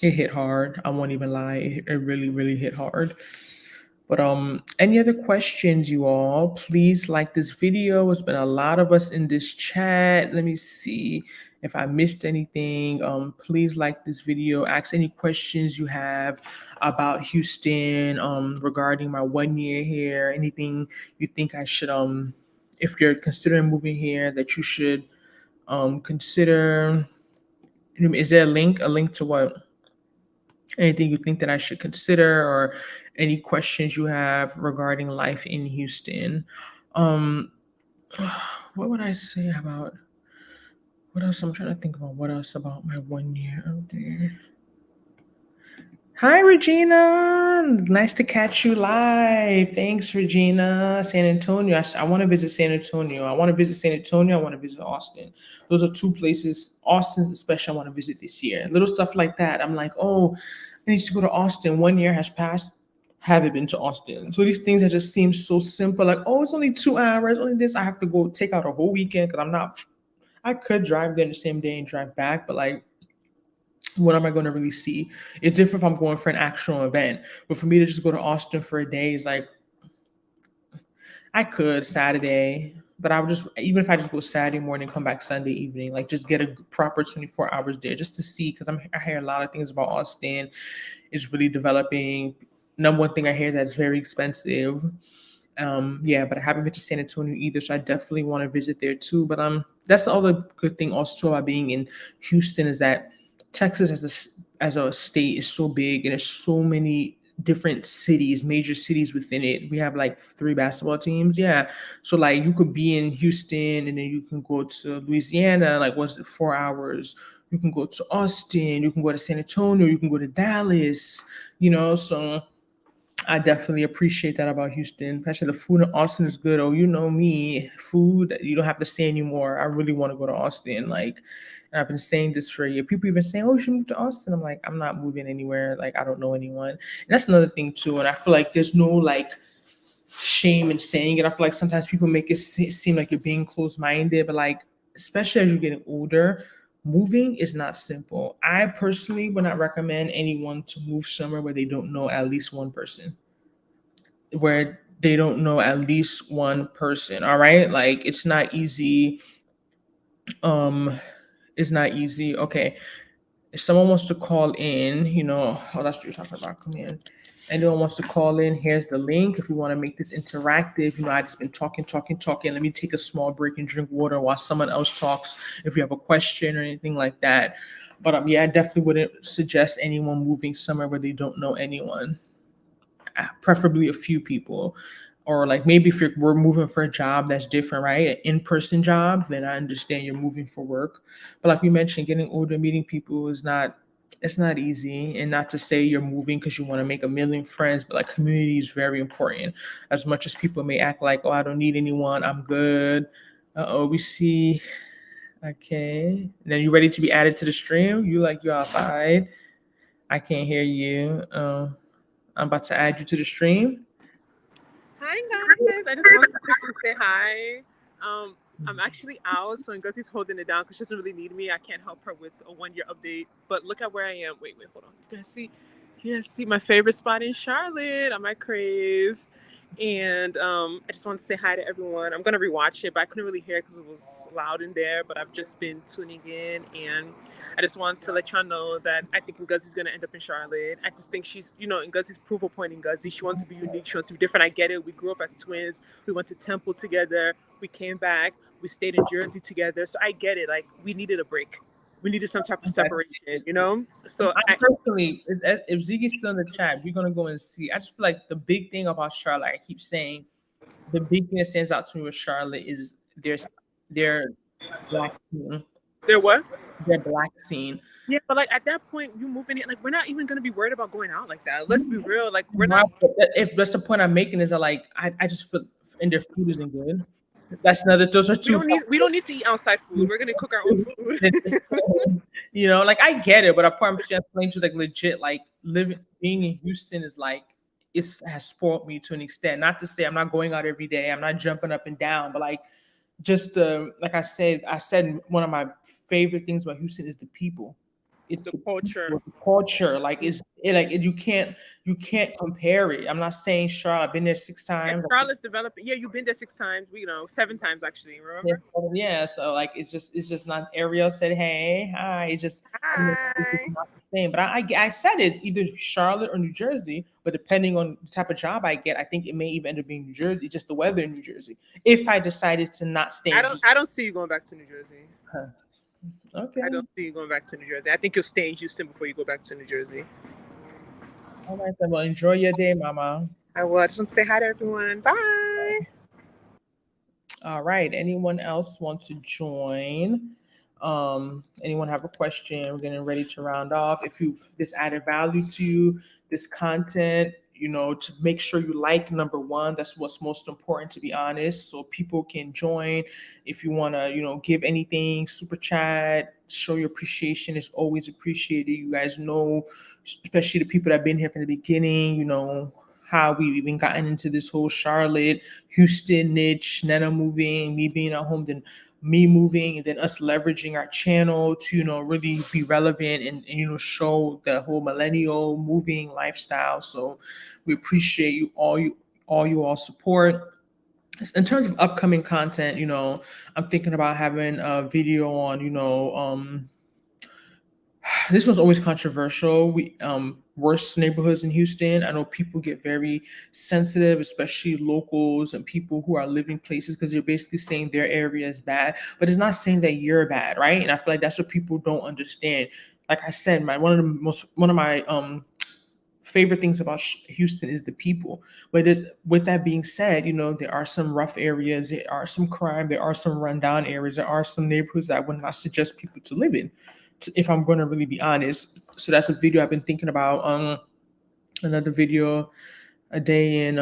it hit hard. I won't even lie. It really, really hit hard. But any other questions, you all? Please like this video. It's been a lot of us in this chat. Let me see if I missed anything. Please like this video. Ask any questions you have about Houston, regarding my 1 year here. Anything you think I should if you're considering moving here, that you should consider. Is there a link to what? Anything you think that I should consider, or any questions you have regarding life in Houston? Um, what would I say about what else? I'm trying to think about what else about my 1 year out there. Hi, Regina. Nice to catch you live. Thanks, Regina. San Antonio. I want to visit San Antonio. I want to visit San Antonio. I want to visit Austin. Those are two places, Austin especially, I want to visit this year. Little stuff like that. I'm like, oh, I need to go to Austin. 1 year has passed. Haven't been to Austin. So these things that just seem so simple. Like, oh, it's only 2 hours, only this. I have to go take out a whole weekend because I'm not. I could drive there the same day and drive back, but like, what am I going to really see? It's different if I'm going for an actual event. But for me to just go to Austin for a day is like, I could Saturday, but I would just, even if I just go Saturday morning, come back Sunday evening, like just get a proper 24 hours there just to see, because I hear a lot of things about Austin. It's really developing. Number one thing I hear is that it's very expensive. Yeah, but I haven't been to San Antonio either, so I definitely want to visit there too. But that's the other good thing also about being in Houston is that Texas as a state is so big and there's so many different cities, major cities within it. We have like 3 basketball teams. Yeah. So like you could be in Houston and then you can go to Louisiana, like what's it, 4 hours. You can go to Austin, you can go to San Antonio, you can go to Dallas, so I definitely appreciate that about Houston. Especially the food in Austin is good. Oh, you know me, food, you don't have to say anymore. I really want to go to Austin. Like, and I've been saying this for a year. People even saying, oh, you should move to Austin. I'm like, I'm not moving anywhere. Like, I don't know anyone. And that's another thing too. And I feel like there's no like shame in saying it. I feel like sometimes people make it seem like you're being closed-minded, but like, especially as you're getting older, moving is not simple. I personally would not recommend anyone to move somewhere where they don't know at least one person. Where they don't know at least one person. All right. Like it's not easy. Um, it's not easy. Okay. If someone wants to call in, oh, that's what you're talking about. Come in. Anyone wants to call in, here's the link. If you want to make this interactive, I just been talking, talking, talking. Let me take a small break and drink water while someone else talks. If you have a question or anything like that. But yeah, I definitely wouldn't suggest anyone moving somewhere where they don't know anyone. Preferably a few people. Or like maybe if we're moving for a job that's different, right? An in-person job, then I understand you're moving for work. But like we mentioned, getting older, meeting people is not, it's not easy. And not to say you're moving because you want to make a million friends, but like community is very important. As much as people may act like, oh, I don't need anyone, I'm good. Uh-oh, we see. Okay. Then you ready to be added to the stream? You outside. I can't hear you. I'm about to add you to the stream. Hi guys, I just wanted to quickly say hi. I'm actually out, so Ngozi's holding it down because she doesn't really need me. I can't help her with a 1 year update. But look at where I am. Wait, hold on. You guys see my favorite spot in Charlotte. I'm at Crave. And I just want to say hi to everyone. I'm going to rewatch it, but I couldn't really hear because it was loud in there. But I've just been tuning in. And I just want to let y'all know that I think Ngozi's going to end up in Charlotte. I just think she's, Ngozi's proof of point in Ngozi. She wants to be unique. She wants to be different. I get it. We grew up as twins. We went to Temple together. We came back. We stayed in Jersey together. So I get it. Like, we needed a break. We needed some type of separation. So I personally, if Ziggy's still in the chat, we're gonna go and see. I just feel like the big thing about Charlotte, I keep saying, the big thing that stands out to me with Charlotte is their black scene. Their what? Their black scene. Yeah, but like at that point, you move in it. Like we're not even gonna be worried about going out like that. Let's be real. Like we're not. If that's the point I'm making, is that like I just feel, and their food isn't good. That's another. Those are two. We don't need to eat outside food. We're gonna cook our own food. Like I get it, but a part of explain to like legit, like being in Houston is like it has spoiled me to an extent. Not to say I'm not going out every day, I'm not jumping up and down, but like just like I said one of my favorite things about Houston is the people. It's the culture. The culture, like you can't compare it. I'm not saying Charlotte. I've been there 6 times. Charlotte's developing. Yeah, you've been there 6 times. 7 times actually. Remember? Yeah. So like it's just not. Ariel said, "Hey, hi." It's just it's not the same. But I said it's either Charlotte or New Jersey. But depending on the type of job I get, I think it may even end up being New Jersey. Just the weather in New Jersey. If I decided to not stay, I don't see you going back to New Jersey. Okay. I don't see you going back to New Jersey. I think you'll stay in Houston before you go back to New Jersey. All right, then. Well, enjoy your day, Mama. I will. I just want to say hi to everyone. Bye. All right. Anyone else want to join? Anyone have a question? We're getting ready to round off. If this added value to you, this content, to make sure you like number one. That's what's most important, to be honest, so people can join. If you want to, give anything, super chat, show your appreciation. It's always appreciated. You guys know, especially the people that have been here from the beginning, how we've even gotten into this whole Charlotte, Houston niche, Nnena moving, me being at home, then me moving, and then us leveraging our channel to really be relevant and show the whole millennial moving lifestyle. So we appreciate you all support. In terms of upcoming content, I'm thinking about having a video on this was always controversial. Worst neighborhoods in Houston. I know people get very sensitive, especially locals and people who are living places, because they're basically saying their area is bad, but it's not saying that you're bad, right? And I feel like that's what people don't understand. Like I said, one of my favorite things about Houston is the people. But with that being said, there are some rough areas, there are some crime, there are some rundown areas, there are some neighborhoods that I would not suggest people to live in, if I'm going to really be honest. So that's a video I've been thinking about. Another video, a day in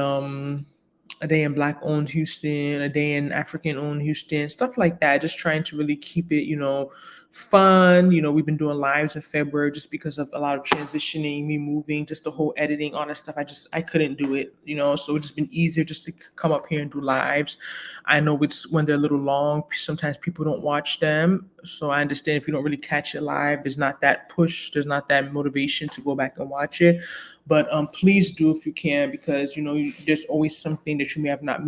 Black owned Houston, a day in African owned Houston, stuff like that. Just trying to really keep it, fun. We've been doing lives in February just because of a lot of transitioning, me moving, just the whole editing, all that stuff. I couldn't do it, so it's just been easier just to come up here and do lives. I know it's when they're a little long, sometimes people don't watch them. So I understand if you don't really catch it live, there's not that push, there's not that motivation to go back and watch it. But please do if you can, because there's always something that you may have not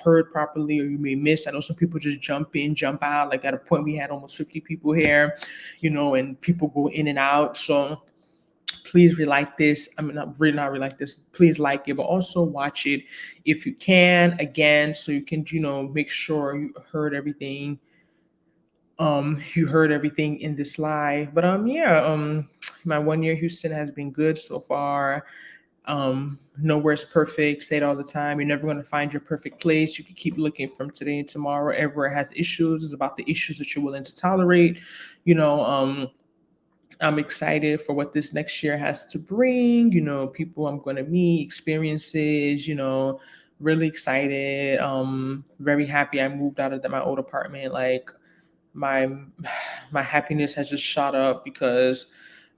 heard properly, or you may miss. I know some people just jump in, jump out. Like at a point, we had almost 50 people here, and people go in and out. So please like this. I mean, not like this. Please like it, but also watch it if you can again, so you can make sure you heard everything. You heard everything in this live. But my 1 year Houston has been good so far. Nowhere's perfect. Say it all the time. You're never going to find your perfect place. You can keep looking from today and tomorrow. Everywhere has issues. It's about the issues that you're willing to tolerate. I'm excited for what this next year has to bring. People I'm going to meet, experiences. Really excited. Very happy I moved out of my old apartment. Like my happiness has just shot up, because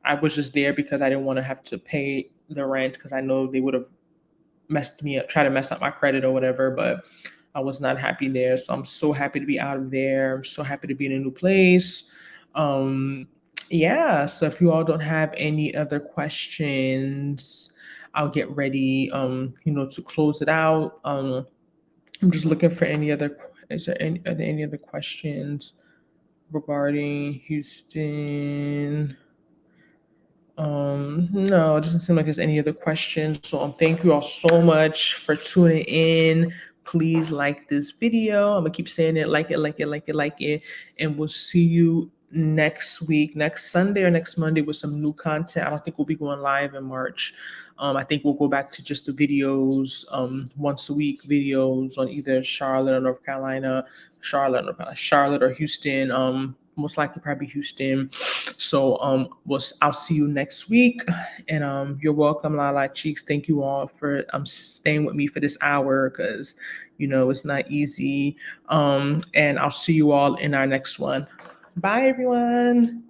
I was just there because I didn't want to have to pay the rent, because I know they would have messed me up, try to mess up my credit or whatever, but I was not happy there. So I'm so happy to be out of there. I'm so happy to be in a new place. So if you all don't have any other questions, I'll get ready, to close it out. I'm just looking for are there any other questions regarding Houston? No, it doesn't seem like there's any other questions. So thank you all so much for tuning in. Please like this video. I'm gonna keep saying it, like it. And we'll see you next week, next Sunday or next Monday, with some new content. I don't think we'll be going live in March. I think we'll go back to just the videos, once a week videos on either Charlotte or North Carolina, Charlotte or Houston. Most likely probably Houston. So I'll see you next week. And you're welcome, Lala Cheeks. Thank you all for staying with me for this hour, because it's not easy. And I'll see you all in our next one. Bye, everyone.